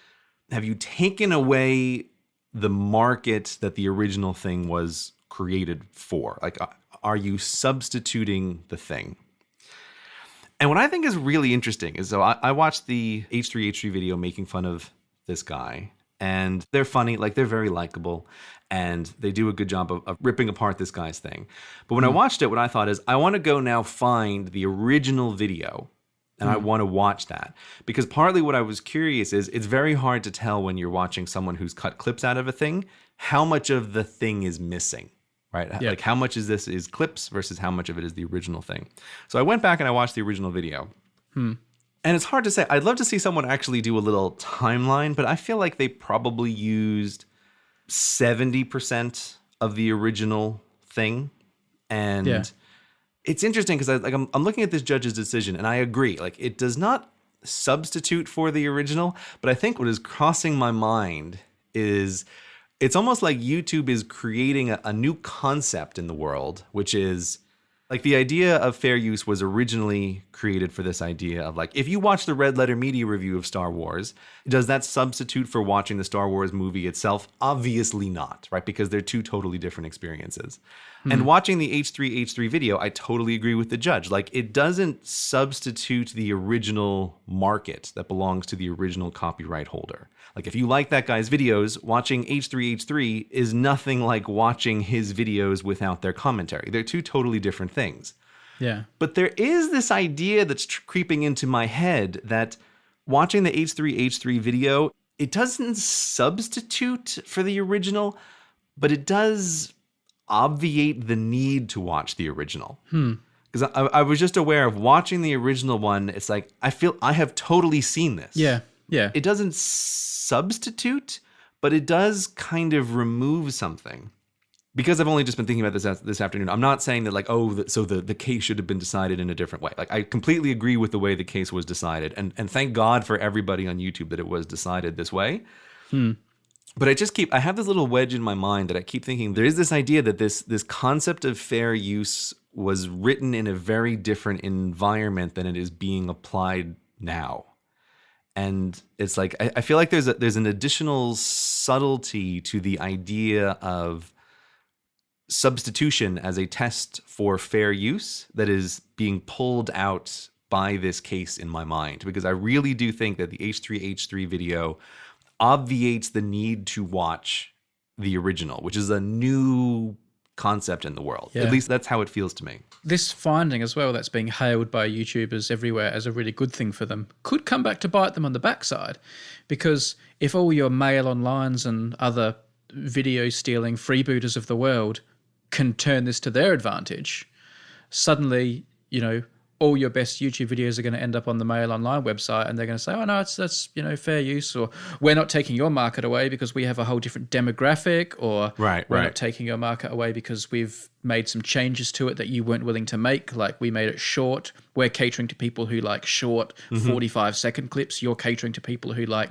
have you taken away the market that the original thing was created for? Like, are you substituting the thing? And what I think is really interesting is, so I watched the H3H3 video making fun of this guy, and they're funny, like they're very likable, and they do a good job of ripping apart this guy's thing. But when I watched it, what I thought is, I want to go now find the original video, and I want to watch that. Because partly what I was curious is, it's very hard to tell when you're watching someone who's cut clips out of a thing, how much of the thing is missing. Right? Yeah. Like, how much is this is clips versus how much of it is the original thing. So I went back and I watched the original video. And it's hard to say. I'd love to see someone actually do a little timeline, but I feel like they probably used 70% of the original thing. And it's interesting because I'm looking at this judge's decision, and I agree. Like, it does not substitute for the original, but I think what is crossing my mind is, it's almost like YouTube is creating a new concept in the world, which is, like, the idea of fair use was originally created for this idea of, like, if you watch the Red Letter Media review of Star Wars, does that substitute for watching the Star Wars movie itself? Obviously not, right? Because they're two totally different experiences. And watching the H3H3 video, I totally agree with the judge. Like, it doesn't substitute the original market that belongs to the original copyright holder. Like, if you like that guy's videos, watching H3H3 is nothing like watching his videos without their commentary. They're two totally different things. Yeah. But there is this idea that's creeping into my head that watching the H3H3 video, it doesn't substitute for the original, but it does obviate the need to watch the original. Because I was just aware of watching the original one, it's like, I feel I have totally seen this. Yeah. Yeah. It doesn't substitute, but it does kind of remove something. Because I've only just been thinking about this afternoon, I'm not saying that, like, so the case should have been decided in a different way. Like, I completely agree with the way the case was decided. And thank God for everybody on YouTube that it was decided this way. But I have this little wedge in my mind that I keep thinking, there is this idea that this concept of fair use was written in a very different environment than it is being applied now. And it's like, I feel like there's an additional subtlety to the idea of substitution as a test for fair use that is being pulled out by this case in my mind. Because I really do think that the H3H3 video obviates the need to watch the original, which is a new concept in the world. Yeah. At least that's how it feels to me. This finding as well, that's being hailed by YouTubers everywhere as a really good thing for them, could come back to bite them on the backside. Because if all your mail onlines and other video stealing freebooters of the world can turn this to their advantage, suddenly, all your best YouTube videos are going to end up on the Mail Online website, and they're going to say, oh, no, that's fair use, or we're not taking your market away because we have a whole different demographic, or we're not taking your market away because we've made some changes to it that you weren't willing to make, like we made it short. We're catering to people who like short 45-second clips. You're catering to people who like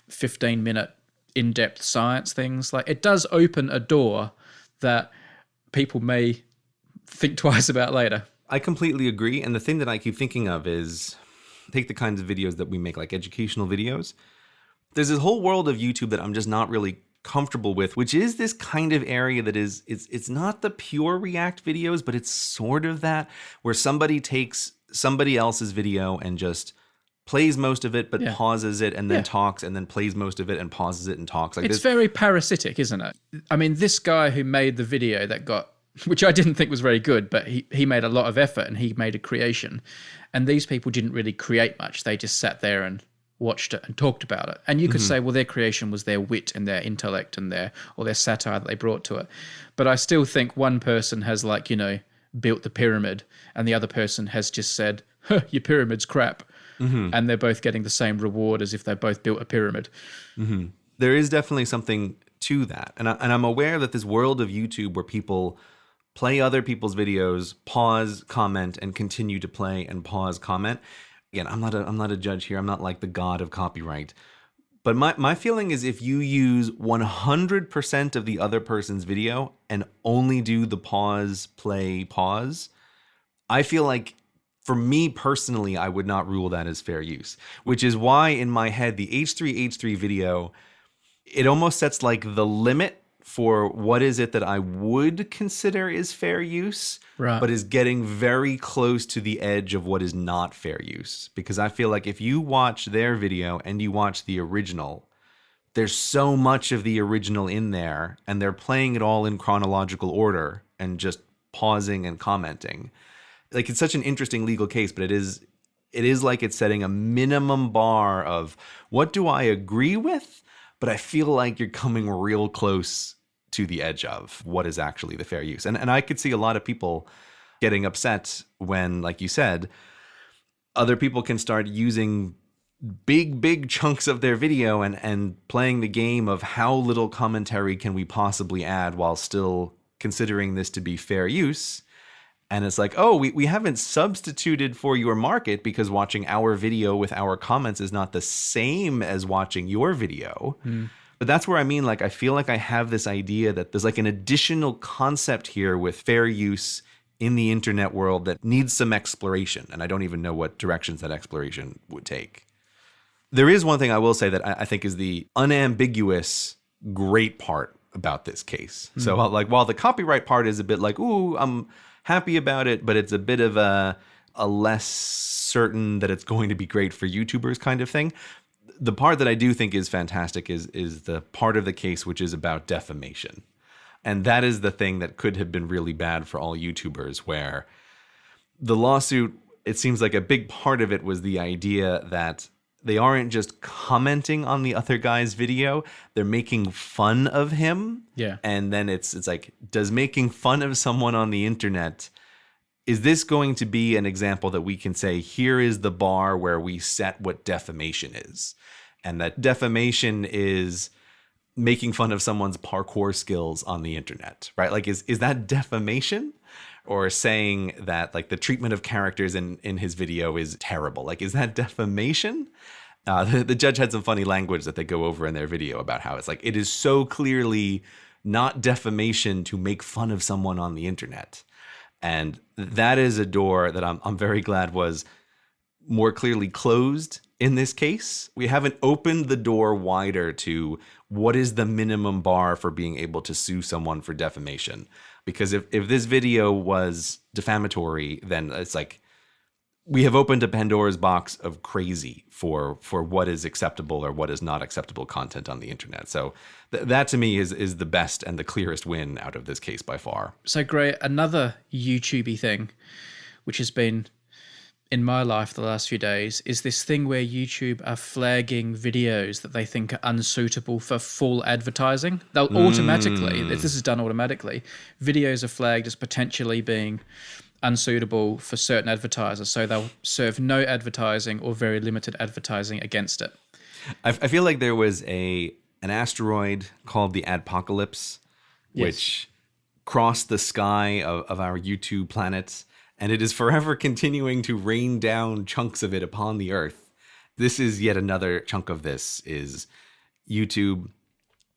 15-minute in-depth science things. Like, it does open a door that people may think twice about later. I completely agree. And the thing that I keep thinking of is, take the kinds of videos that we make, like educational videos. There's this whole world of YouTube that I'm just not really comfortable with, which is this kind of area that is, it's not the pure React videos, but it's sort of that, where somebody takes somebody else's video and just plays most of it, but pauses it and then talks, and then plays most of it and pauses it and talks. Like, it's very parasitic, isn't it? I mean, this guy who made the video that got, which I didn't think was very good, but he made a lot of effort and he made a creation. And these people didn't really create much. They just sat there and watched it and talked about it. And you could say, well, their creation was their wit and their intellect and their satire that they brought to it. But I still think one person has, like, built the pyramid, and the other person has just said, your pyramid's crap. And they're both getting the same reward as if they both built a pyramid. There is definitely something to that. And I'm aware that this world of YouTube where people play other people's videos, pause, comment, and continue to play and pause, comment. Again, I'm not a judge here. I'm not like the god of copyright. But my feeling is if you use 100% of the other person's video and only do the pause, play, pause, I feel like for me personally, I would not rule that as fair use, which is why in my head, the H3H3 video, it almost sets like the limit for what is it that I would consider is fair use, right, but is getting very close to the edge of what is not fair use. Because I feel like if you watch their video and you watch the original, there's so much of the original in there, and they're playing it all in chronological order and just pausing and commenting. Like, it's such an interesting legal case, but it is like it's setting a minimum bar of what do I agree with, but I feel like you're coming real close to the edge of what is actually the fair use. And I could see a lot of people getting upset when, like you said, other people can start using big chunks of their video and playing the game of how little commentary can we possibly add while still considering this to be fair use. And it's like, oh, we haven't substituted for your market because watching our video with our comments is not the same as watching your video. But that's where I mean, like, I feel like I have this idea that there's like an additional concept here with fair use in the internet world that needs some exploration. And I don't even know what directions that exploration would take. There is one thing I will say that I think is the unambiguous great part about this case. So like, while the copyright part is a bit like, ooh, I'm happy about it, but it's a bit of a less certain that it's going to be great for YouTubers kind of thing. The part that I do think is fantastic is the part of the case which is about defamation. And that is the thing that could have been really bad for all YouTubers, where the lawsuit, it seems like a big part of it was the idea that they aren't just commenting on the other guy's video, they're making fun of him. Yeah. And then it's like, does making fun of someone on the internet, is this going to be an example that we can say, here is the bar where we set what defamation is? And that defamation is making fun of someone's parkour skills on the internet, right? Like, is that defamation? Or saying that, like, the treatment of characters in his video is terrible. Like, is that defamation? The judge had some funny language that they go over in their video about how it's like, it is so clearly not defamation to make fun of someone on the internet. And that is a door that I'm very glad was more clearly closed in this case. We haven't opened the door wider to what is the minimum bar for being able to sue someone for defamation. Because if this video was defamatory, then it's like we have opened a Pandora's box of crazy for what is acceptable or what is not acceptable content on the internet. So that to me is the best and the clearest win out of this case by far. So great. Another YouTubey thing, which has been in my life the last few days, is this thing where YouTube are flagging videos that they think are unsuitable for full advertising. They'll automatically, this is done automatically, videos are flagged as potentially being unsuitable for certain advertisers. So they'll serve no advertising or very limited advertising against it. I feel like there was an asteroid called the Adpocalypse, which crossed the sky of our YouTube planet. And it is forever continuing to rain down chunks of it upon the earth. This is yet another chunk of this, is YouTube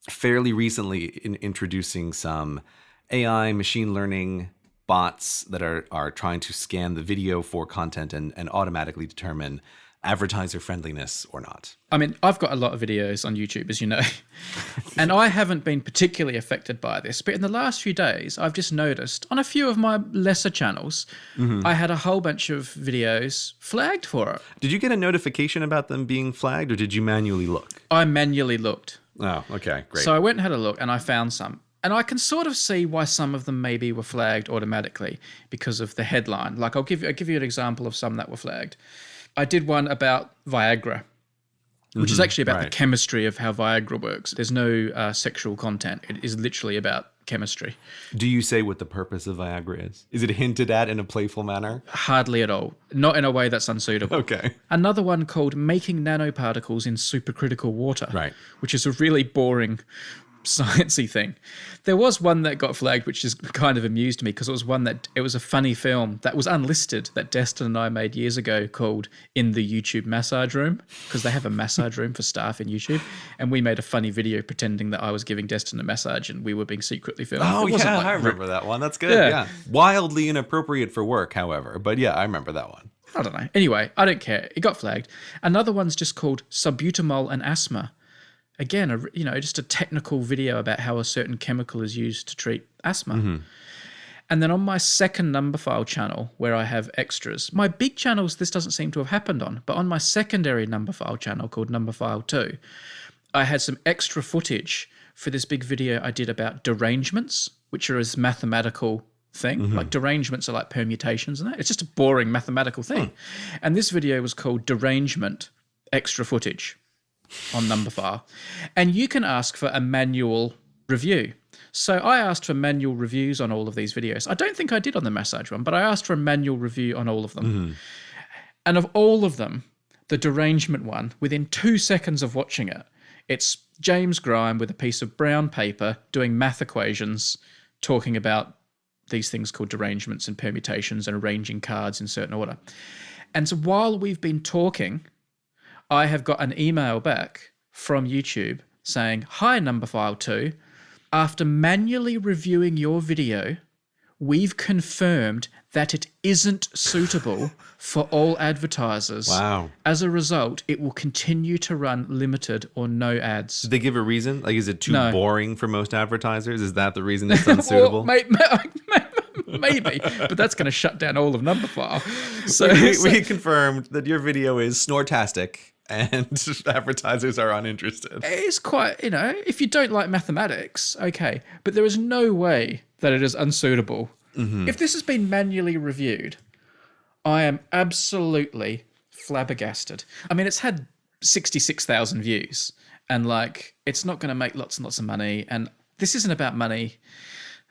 fairly recently introducing some AI machine learning bots that are trying to scan the video for content and automatically determine advertiser friendliness or not. I mean, I've got a lot of videos on YouTube, as you know, and I haven't been particularly affected by this. But in the last few days, I've just noticed on a few of my lesser channels, I had a whole bunch of videos flagged for it. Did you get a notification about them being flagged, or did you manually look? I manually looked. Oh, okay, great. So I went and had a look, and I found some. And I can sort of see why some of them maybe were flagged automatically because of the headline. Like, I'll give you an example of some that were flagged. I did one about Viagra, which is actually about the chemistry of how Viagra works. There's no sexual content. It is literally about chemistry. Do you say what the purpose of Viagra is? Is it hinted at in a playful manner? Hardly at all. Not in a way that's unsuitable. Okay. Another one called Making Nanoparticles in Supercritical Water, right, which is a really boring sciencey thing. There was one that got flagged, which is kind of amused me because it was a funny film that was unlisted that Destin and I made years ago called In the YouTube Massage Room, because they have a massage room for staff in YouTube, and we made a funny video pretending that I was giving Destin a massage and we were being secretly filmed. Oh yeah, I remember that one. That's good. Yeah. Wildly inappropriate for work, however, but yeah, I remember that one. I don't know. Anyway, I don't care. It got flagged. Another one's just called Salbutamol and Asthma. Again, just a technical video about how a certain chemical is used to treat asthma. Mm-hmm. And then on my second Numberphile channel, where I have extras, my big channels, this doesn't seem to have happened on, but on my secondary Numberphile channel called Numberphile 2, I had some extra footage for this big video I did about derangements, which are a mathematical thing. Mm-hmm. Like derangements are like permutations and that. It's just a boring mathematical thing. And this video was called Derangement Extra Footage on Numberphile. And you can ask for a manual review. So I asked for manual reviews on all of these videos. I don't think I did on the massage one, but I asked for a manual review on all of them. Mm-hmm. And of all of them, the derangement one, within 2 seconds of watching it, it's James Grime with a piece of brown paper doing math equations, talking about these things called derangements and permutations and arranging cards in certain order. And so while we've been talking, I have got an email back from YouTube saying, "Hi, Numberphile 2. After manually reviewing your video, we've confirmed that it isn't suitable for all advertisers. Wow. As a result, it will continue to run limited or no ads." Did they give a reason? Like, is it too boring for most advertisers? Is that the reason it's unsuitable? Maybe, but that's going to shut down all of Numberphile. So we confirmed that your video is snortastic and advertisers are uninterested. It's quite, if you don't like mathematics, okay, but there is no way that it is unsuitable. Mm-hmm. If this has been manually reviewed, I am absolutely flabbergasted. I mean, it's had 66,000 views, and it's not going to make lots and lots of money, and this isn't about money.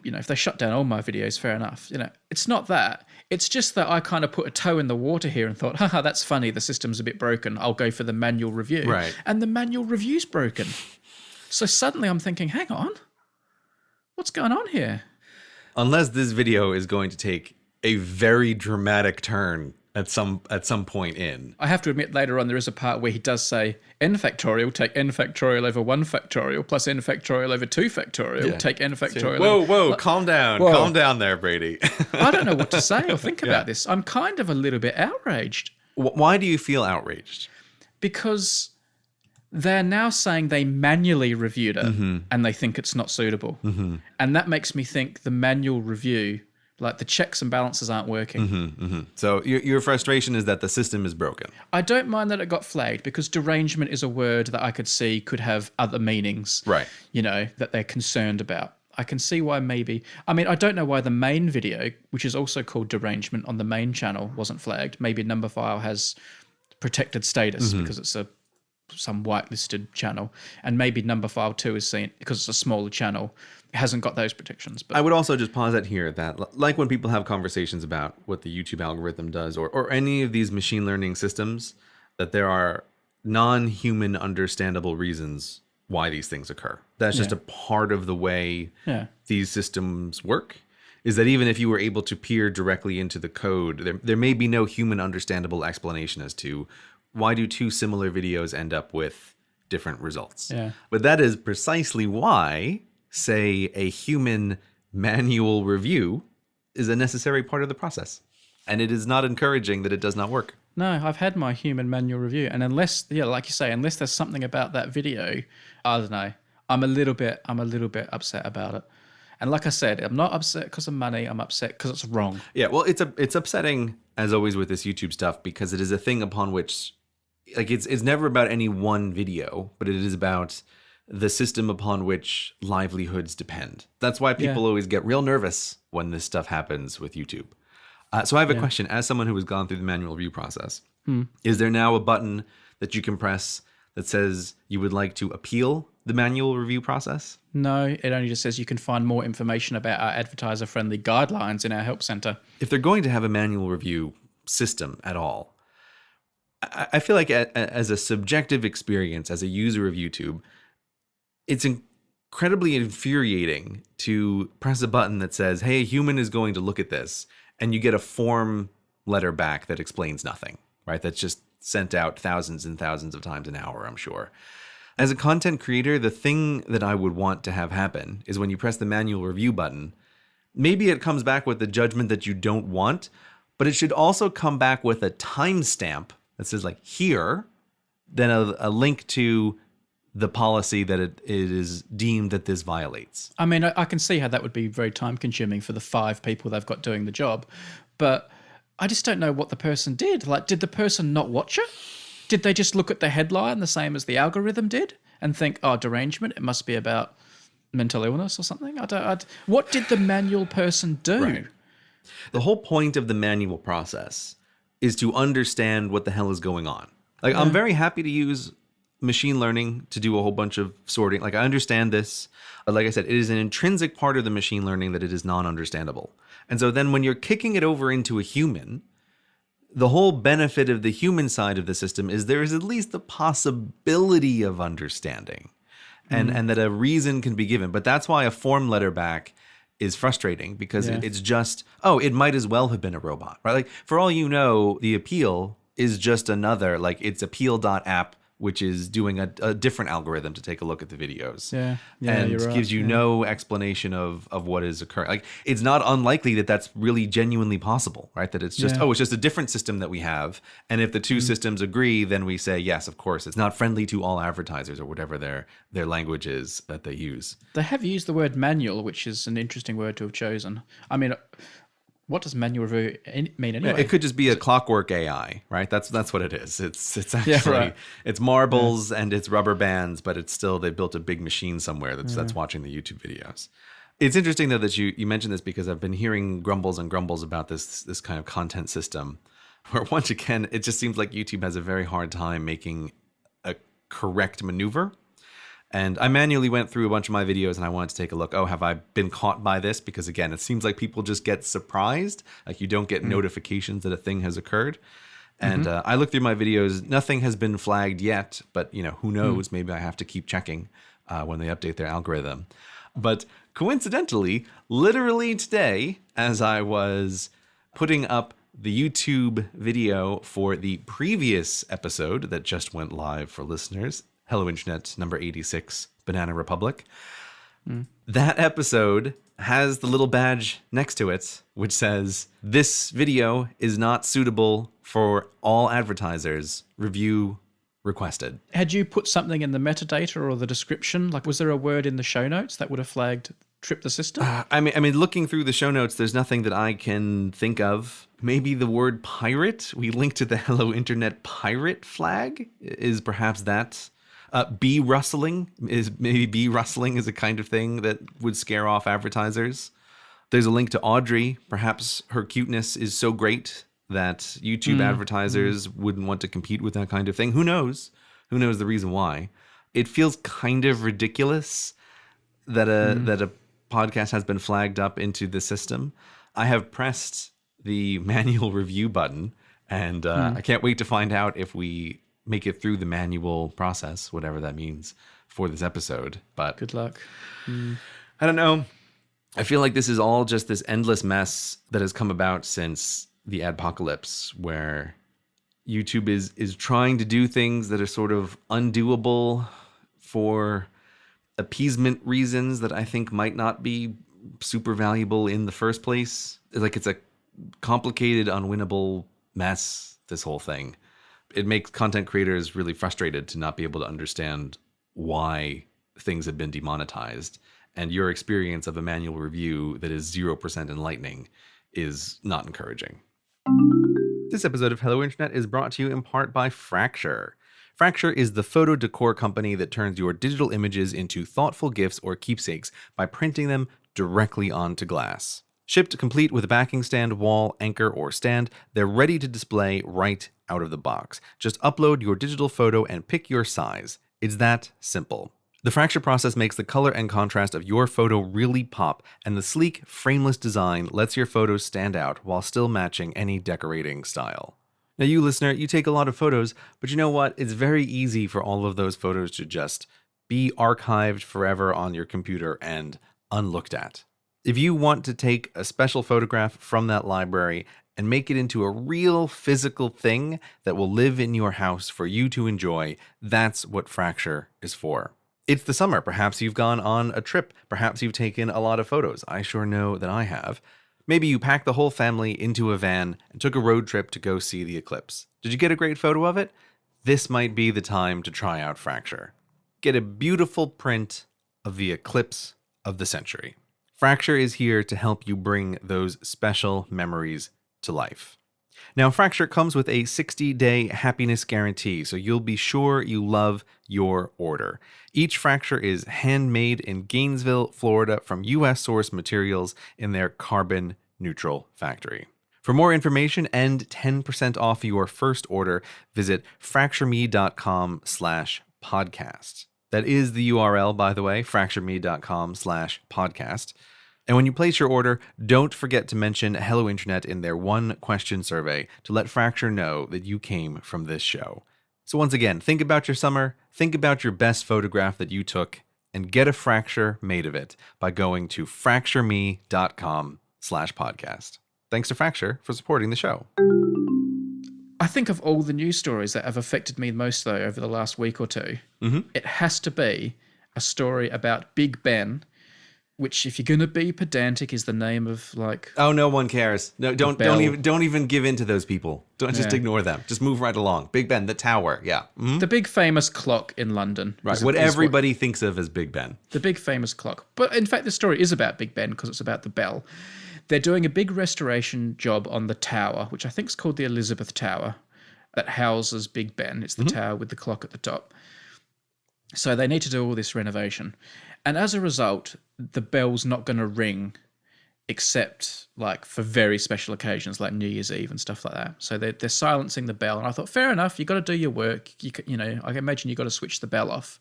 If they shut down all my videos, fair enough. It's not that. It's just that I kind of put a toe in the water here and thought, haha, that's funny. The system's a bit broken. I'll go for the manual review. Right. And the manual review's broken. So suddenly I'm thinking, hang on, what's going on here? Unless this video is going to take a very dramatic turn at some point in. I have to admit later on there is a part where he does say n factorial, take n factorial over 1 factorial plus n factorial over 2 factorial, take n factorial. Whoa, calm down. Whoa. Calm down there, Brady. I don't know what to say or think about this. I'm kind of a little bit outraged. Why do you feel outraged? Because they're now saying they manually reviewed it and they think it's not suitable. Mm-hmm. And that makes me think the manual review, the checks and balances aren't working. Mm-hmm, mm-hmm. So your frustration is that the system is broken. I don't mind that it got flagged because derangement is a word that I could see could have other meanings. Right. That they're concerned about. I can see why maybe. I mean, I don't know why the main video, which is also called Derangement on the main channel, wasn't flagged. Maybe Numberphile has protected status because it's some whitelisted channel, and maybe Numberphile 2 is seen because it's a smaller channel. It hasn't got those protections. But I would also just pause it here that, like when people have conversations about what the YouTube algorithm does or any of these machine learning systems, that there are non-human understandable reasons why these things occur. That's just a part of the way these systems work, is that even if you were able to peer directly into the code, there may be no human understandable explanation as to why do two similar videos end up with different results. Yeah. But that is precisely why, say, a human manual review is a necessary part of the process. And it is not encouraging that it does not work. No, I've had my human manual review. And unless, like you say, unless there's something about that video, I don't know. I'm a little bit upset about it. And like I said, I'm not upset because of money. I'm upset because it's wrong. Yeah, well, it's upsetting, as always with this YouTube stuff, because it is a thing upon which, it's never about any one video, but it is about the system upon which livelihoods depend. That's why people always get real nervous when this stuff happens with YouTube. So I have a question. As someone who has gone through the manual review process, is there now a button that you can press that says you would like to appeal the manual review process? No, it only just says you can find more information about our advertiser-friendly guidelines in our help center. If they're going to have a manual review system at all, I feel like as a subjective experience, as a user of YouTube, it's incredibly infuriating to press a button that says, hey, a human is going to look at this, and you get a form letter back that explains nothing, right? That's just sent out thousands and thousands of times an hour, I'm sure. As a content creator, the thing that I would want to have happen is when you press the manual review button, maybe it comes back with the judgment that you don't want, but it should also come back with a timestamp that says like here, then a link to the policy that it is deemed that this violates. I mean, I can see how that would be very time consuming for the 5 people they've got doing the job, but I just don't know what the person did. Like, did the person not watch it? Did they just look at the headline the same as the algorithm did and think, oh, derangement, it must be about mental illness or something? What did the manual person do? Right. The whole point of the manual process is to understand what the hell is going on. Like, I'm very happy to use machine learning to do a whole bunch of sorting. Like, I understand this. Like I said, it is an intrinsic part of the machine learning that it is non-understandable. And so then when you're kicking it over into a human, the whole benefit of the human side of the system is there is at least the possibility of understanding and that a reason can be given. But that's why a form letter back is frustrating, because it's just, oh, it might as well have been a robot, right? Like, for all you know, the appeal is just another, like, it's appeal.app, which is doing a different algorithm to take a look at the videos. And you're right. gives you no explanation of what is occurring. Like, it's not unlikely that that's really genuinely possible, right? That it's just, it's just a different system that we have. And if the two systems agree, then we say, yes, of course, it's not friendly to all advertisers, or whatever their language is that they use. They have used the word manual, which is an interesting word to have chosen. I mean, what does manual review mean anyway? It could just be a clockwork AI, right? That's what it is. It's actually it's marbles and it's rubber bands, but it's still, they built a big machine somewhere that's watching the YouTube videos. It's interesting though that you mentioned this, because I've been hearing grumbles and grumbles about this kind of content system, where once again it just seems like YouTube has a very hard time making a correct maneuver. And I manually went through a bunch of my videos and I wanted to take a look. Oh, have I been caught by this? Because again, it seems like people just get surprised. Like, you don't get notifications that a thing has occurred. And I looked through my videos. Nothing has been flagged yet, but who knows? Maybe I have to keep checking when they update their algorithm. But coincidentally, literally today, as I was putting up the YouTube video for the previous episode that just went live for listeners, Hello Internet number 86, Banana Republic. That episode has the little badge next to it, which says, this video is not suitable for all advertisers. Review requested. Had you put something in the metadata or the description? Like, was there a word in the show notes that would have tripped the system? I mean, looking through the show notes, there's nothing that I can think of. Maybe the word pirate. We linked to the Hello Internet pirate flag. Is perhaps that? Bee rustling is a kind of thing that would scare off advertisers. There's a link to Audrey. Perhaps her cuteness is so great that YouTube advertisers wouldn't want to compete with that kind of thing. Who knows? Who knows the reason why? It feels kind of ridiculous that a podcast has been flagged up into the system. I have pressed the manual review button, and I can't wait to find out if we make it through the manual process, whatever that means, for this episode. But good luck. I don't know. I feel like this is all just this endless mess that has come about since the adpocalypse, where YouTube is trying to do things that are sort of undoable for appeasement reasons that I think might not be super valuable in the first place. Like, it's a complicated, unwinnable mess, this whole thing. It makes content creators really frustrated to not be able to understand why things have been demonetized. And your experience of a manual review that is 0% enlightening is not encouraging. This episode of Hello Internet is brought to you in part by Fracture. Fracture is the photo decor company that turns your digital images into thoughtful gifts or keepsakes by printing them directly onto glass. Shipped complete with a backing stand, wall, anchor, or stand, they're ready to display right out of the box. Just upload your digital photo and pick your size. It's that simple. The Fracture process makes the color and contrast of your photo really pop, and the sleek, frameless design lets your photos stand out while still matching any decorating style. Now, you listener, you take a lot of photos, but you know what? It's very easy for all of those photos to just be archived forever on your computer and unlooked at. If you want to take a special photograph from that library and make it into a real physical thing that will live in your house for you to enjoy, that's what Fracture is for. It's the summer. Perhaps you've gone on a trip. Perhaps you've taken a lot of photos. I sure know that I have. Maybe you packed the whole family into a van and took a road trip to go see the eclipse. Did you get a great photo of it? This might be the time to try out Fracture. Get a beautiful print of the eclipse of the century. Fracture is here to help you bring those special memories to life. Now, Fracture comes with a 60-day happiness guarantee, so you'll be sure you love your order. Each Fracture is handmade in Gainesville, Florida, from U.S. source materials in their carbon-neutral factory. For more information and 10% off your first order, visit fractureme.com/podcast. That is the URL, by the way, fractureme.com/podcast. And when you place your order, don't forget to mention Hello Internet in their one-question survey to let Fracture know that you came from this show. So once again, think about your summer, think about your best photograph that you took, and get a Fracture made of it by going to fractureme.com/podcast. Thanks to Fracture for supporting the show. I think of all the news stories that have affected me most, though, over the last week or two, it has to be a story about Big Ben, which, if you're going to be pedantic, is the name of, like... Oh, no one cares. No, don't even give in to those people. Just ignore them. Just move right along. Big Ben, the tower, yeah. Mm-hmm. The big famous clock in London. Right, what everybody thinks of as Big Ben. The big famous clock. But in fact, the story is about Big Ben because it's about the bell. They're doing a big restoration job on the tower, which I think is called the Elizabeth Tower, that houses Big Ben. It's the tower with the clock at the top. So they need to do all this renovation. And as a result, the bell's not going to ring except like for very special occasions like New Year's Eve and stuff like that. So they're silencing the bell. And I thought, fair enough, you got to do your work. You know, I imagine you got to switch the bell off.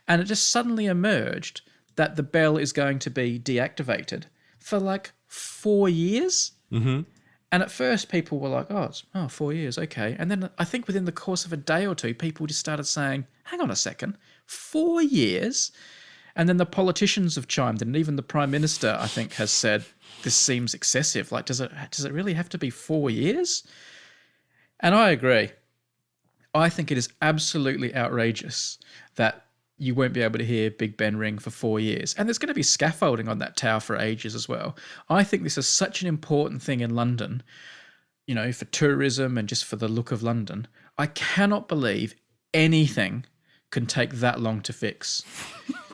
And it just suddenly emerged that the bell is going to be deactivated for like 4 years. Mm-hmm. And at first people were like, oh, 4 years, okay. And then I think within the course of a day or two, people just started saying, hang on a second, 4 years? And then the politicians have chimed in, and even the Prime Minister, I think, has said, this seems excessive. Like, does it really have to be 4 years? And I agree. I think it is absolutely outrageous that you won't be able to hear Big Ben ring for 4 years. And there's going to be scaffolding on that tower for ages as well. I think this is such an important thing in London, you know, for tourism and just for the look of London. I cannot believe anything can take that long to fix.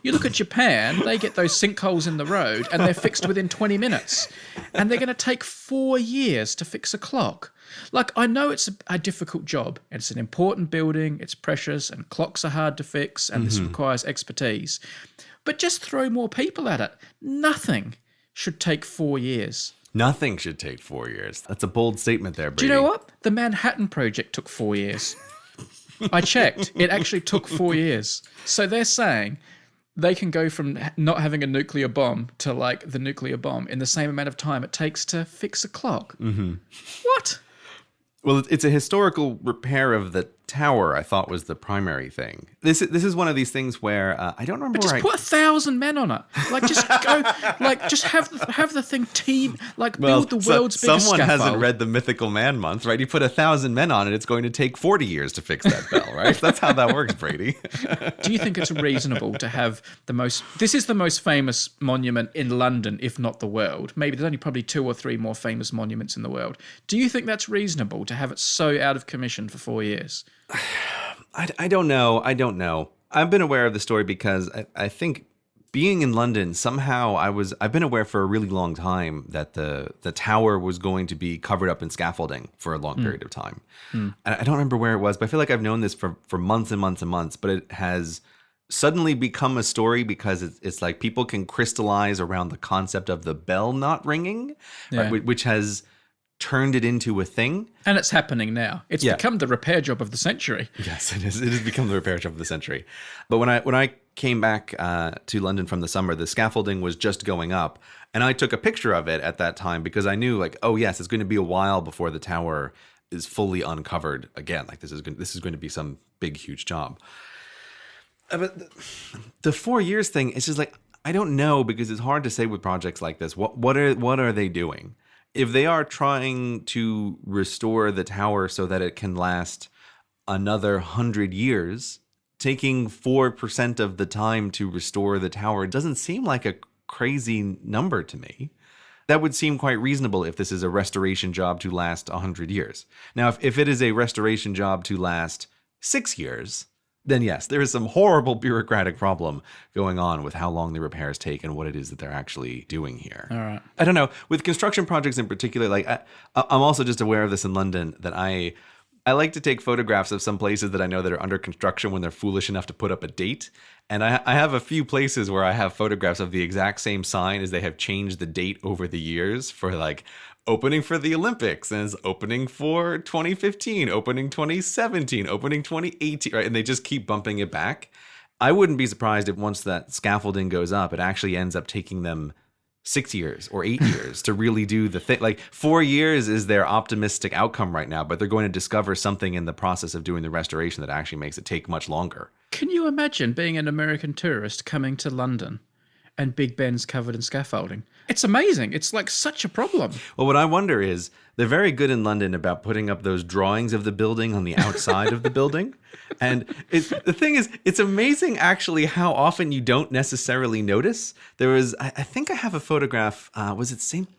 You look at Japan, they get those sinkholes in the road and they're fixed within 20 minutes. And they're going to take 4 years to fix a clock. Like, I know it's a difficult job. It's an important building, it's precious, and clocks are hard to fix, and this requires expertise. But just throw more people at it. Nothing should take 4 years. Nothing should take 4 years. That's a bold statement there, Brady. Do you know what? The Manhattan Project took 4 years. I checked. It actually took 4 years. So they're saying they can go from not having a nuclear bomb to like the nuclear bomb in the same amount of time it takes to fix a clock. Mm-hmm. What? Well, it's a historical repair of the tower, I thought was the primary thing. This is one of these things where I don't remember. But just put 1,000 men on it. Like, just go. Like, just have the thing team. Like, build the world's biggest someone scaffold. Hasn't read the Mythical Man Month, right? You put 1,000 men on it, it's going to take 40 years to fix that bell, right? That's how that works, Brady. Do you think it's reasonable to have the most? This is the most famous monument in London, if not the world. Maybe there's only probably 2 or 3 more famous monuments in the world. Do you think that's reasonable to have it so out of commission for 4 years? I don't know. I've been aware of the story because I think being in London, somehow I've been aware for a really long time that the tower was going to be covered up in scaffolding for a long period of time. And I don't remember where it was, but I feel like I've known this for months and months and months, but it has suddenly become a story because it's like people can crystallize around the concept of the bell not ringing, right, which has turned it into a thing. And it's happening now. It's become the repair job of the century. Yes, it is. It has become the repair job of the century. But when I came back to London from the summer, the scaffolding was just going up. And I took a picture of it at that time because I knew, like, oh, yes, it's going to be a while before the tower is fully uncovered again. Like, this is going to be some big, huge job. But the 4 years thing, it's just like, I don't know, because it's hard to say with projects like this. What are they doing? If they are trying to restore the tower so that it can last another 100 years, taking 4% of the time to restore the tower doesn't seem like a crazy number to me. That would seem quite reasonable if this is a restoration job to last 100 years. Now, if it is a restoration job to last 6 years, then yes, there is some horrible bureaucratic problem going on with how long the repairs take and what it is that they're actually doing here. All right. I don't know. With construction projects in particular, like I'm also just aware of this in London, that I like to take photographs of some places that I know that are under construction when they're foolish enough to put up a date. And I have a few places where I have photographs of the exact same sign as they have changed the date over the years for like opening for the Olympics, and it's opening for 2015, opening 2017, opening 2018, right? And they just keep bumping it back. I wouldn't be surprised if once that scaffolding goes up, it actually ends up taking them 6 years or 8 years to really do the thing. Like 4 years is their optimistic outcome right now, but they're going to discover something in the process of doing the restoration that actually makes it take much longer. Can you imagine being an American tourist coming to London and Big Ben's covered in scaffolding? It's amazing. It's like such a problem. Well, what I wonder is, they're very good in London about putting up those drawings of the building on the outside of the building. And the thing is, it's amazing actually how often you don't necessarily notice. There was, I think I have a photograph, was it St.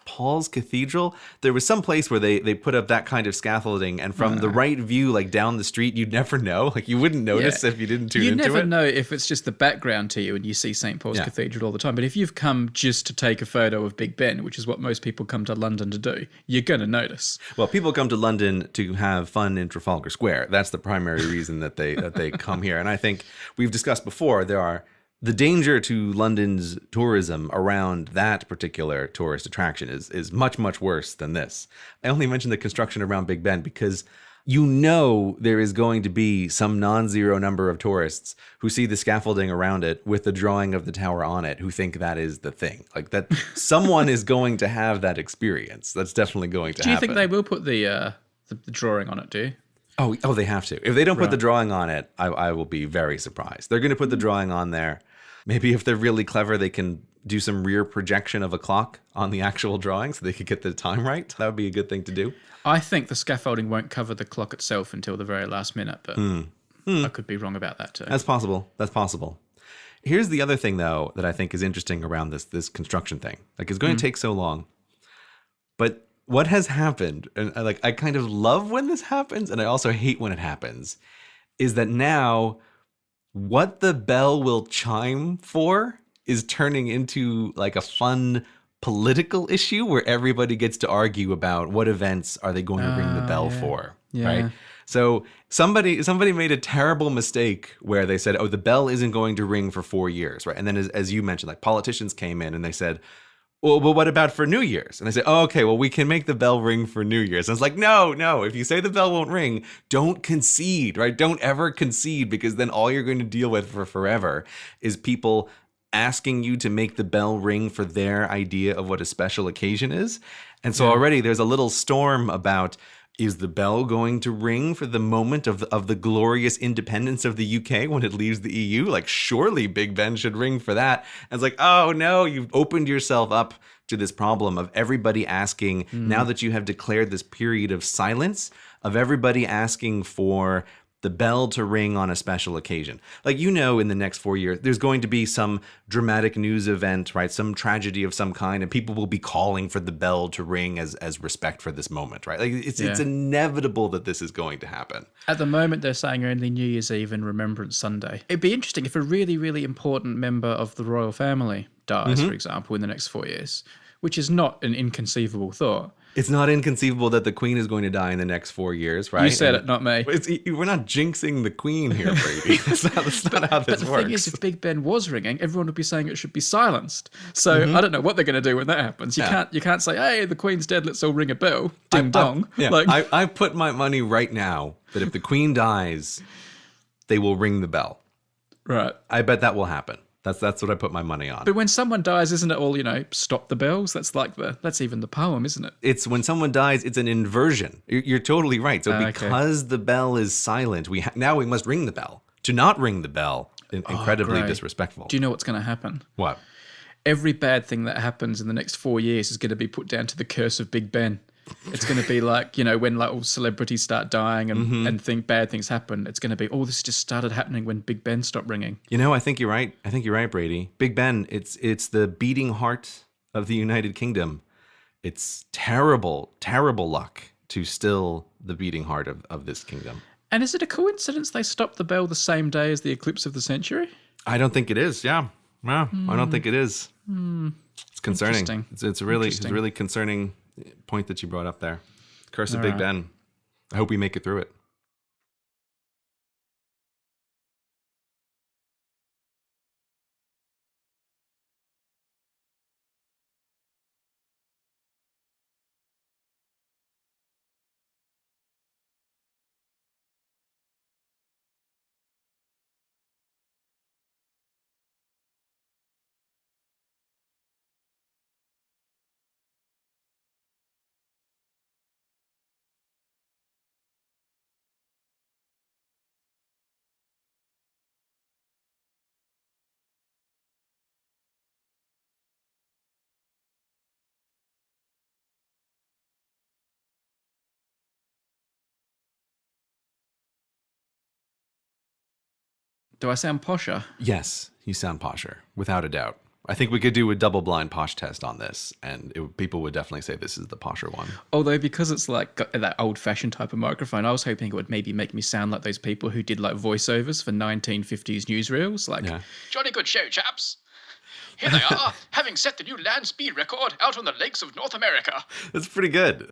Paul's Cathedral? There was some place where they put up that kind of scaffolding, and from the right view, like down the street, you'd never know. Like you wouldn't notice if you didn't tune into it. You never know if it's just the background to you and you see St. Paul's Cathedral all the time. But if you've come just to take a photo of Big Ben, which is what most people come to London to do, you're going to notice. Well, people come to London to have fun in Trafalgar Square. That's the primary reason that they come here. And I think we've discussed before, the danger to London's tourism around that particular tourist attraction is much, much worse than this. I only mentioned the construction around Big Ben because you know there is going to be some non-zero number of tourists who see the scaffolding around it with the drawing of the tower on it who think that is the thing. Like that someone is going to have that experience. That's definitely going to happen. Do you think they will put the drawing on it, do you? Oh, they have to. If they don't put the drawing on it, I will be very surprised. They're going to put the drawing on there. Maybe if they're really clever, they can do some rear projection of a clock on the actual drawing so they could get the time right. That would be a good thing to do. I think the scaffolding won't cover the clock itself until the very last minute, but I could be wrong about that too. That's possible. Here's the other thing, though, that I think is interesting around this construction thing. Like, it's going to take so long. But what has happened, and I kind of love when this happens, and I also hate when it happens, is that now what the bell will chime for is turning into like a fun political issue where everybody gets to argue about what events are they going to ring the bell for, right? So somebody made a terrible mistake where they said, oh, the bell isn't going to ring for 4 years, right? And then as you mentioned, like politicians came in and they said, well, what about for New Year's? And I said, oh, okay, well, we can make the bell ring for New Year's. And it's like, no, if you say the bell won't ring, don't concede, right? Don't ever concede, because then all you're going to deal with for forever is people asking you to make the bell ring for their idea of what a special occasion is. And so already there's a little storm about, is the bell going to ring for the moment of the glorious independence of the UK when it leaves the EU? Like, surely Big Ben should ring for that. And it's like, oh no, you've opened yourself up to this problem of everybody asking, now that you have declared this period of silence, of everybody asking for the bell to ring on a special occasion. Like, you know, in the next 4 years, there's going to be some dramatic news event, right? Some tragedy of some kind, and people will be calling for the bell to ring as respect for this moment, right? Like, it's inevitable that this is going to happen. At the moment, they're saying only New Year's Eve and Remembrance Sunday. It'd be interesting if a really, really important member of the royal family dies, for example, in the next 4 years, which is not an inconceivable thought. It's not inconceivable that the Queen is going to die in the next 4 years, right? You said it, not me. We're not jinxing the Queen here, Brady. That's not how this works. But the thing is, if Big Ben was ringing, everyone would be saying it should be silenced. So I don't know what they're going to do when that happens. You can't say, hey, the Queen's dead, let's all ring a bell. Ding dong. I put my money right now that if the Queen dies, they will ring the bell. Right. I bet that will happen. That's what I put my money on. But when someone dies, isn't it all, stop the bells? That's even the poem, isn't it? It's when someone dies, it's an inversion. You're totally right. So because the bell is silent, now we must ring the bell. To not ring the bell incredibly great. disrespectful. Do you know what's going to happen? What? Every bad thing that happens in the next 4 years is going to be put down to the curse of Big Ben. It's going to be like, when like all celebrities start dying and think bad things happen, it's going to be, this just started happening when Big Ben stopped ringing. I think you're right. I think you're right, Brady. Big Ben, it's the beating heart of the United Kingdom. It's terrible, terrible luck to still the beating heart of this kingdom. And is it a coincidence they stopped the bell the same day as the eclipse of the century? I don't think it is. Yeah. I don't think it is. It's concerning. It's a really concerning point that you brought up there. Curse of Big Ben. I hope we make it through it. Do I sound posher? Yes, you sound posher, without a doubt. I think we could do a double-blind posh test on this, and people would definitely say this is the posher one. Although, because it's like that old-fashioned type of microphone, I was hoping it would maybe make me sound like those people who did like voiceovers for 1950s newsreels. Like, jolly good show, chaps. Here they are, having set the new land speed record out on the lakes of North America. That's pretty good.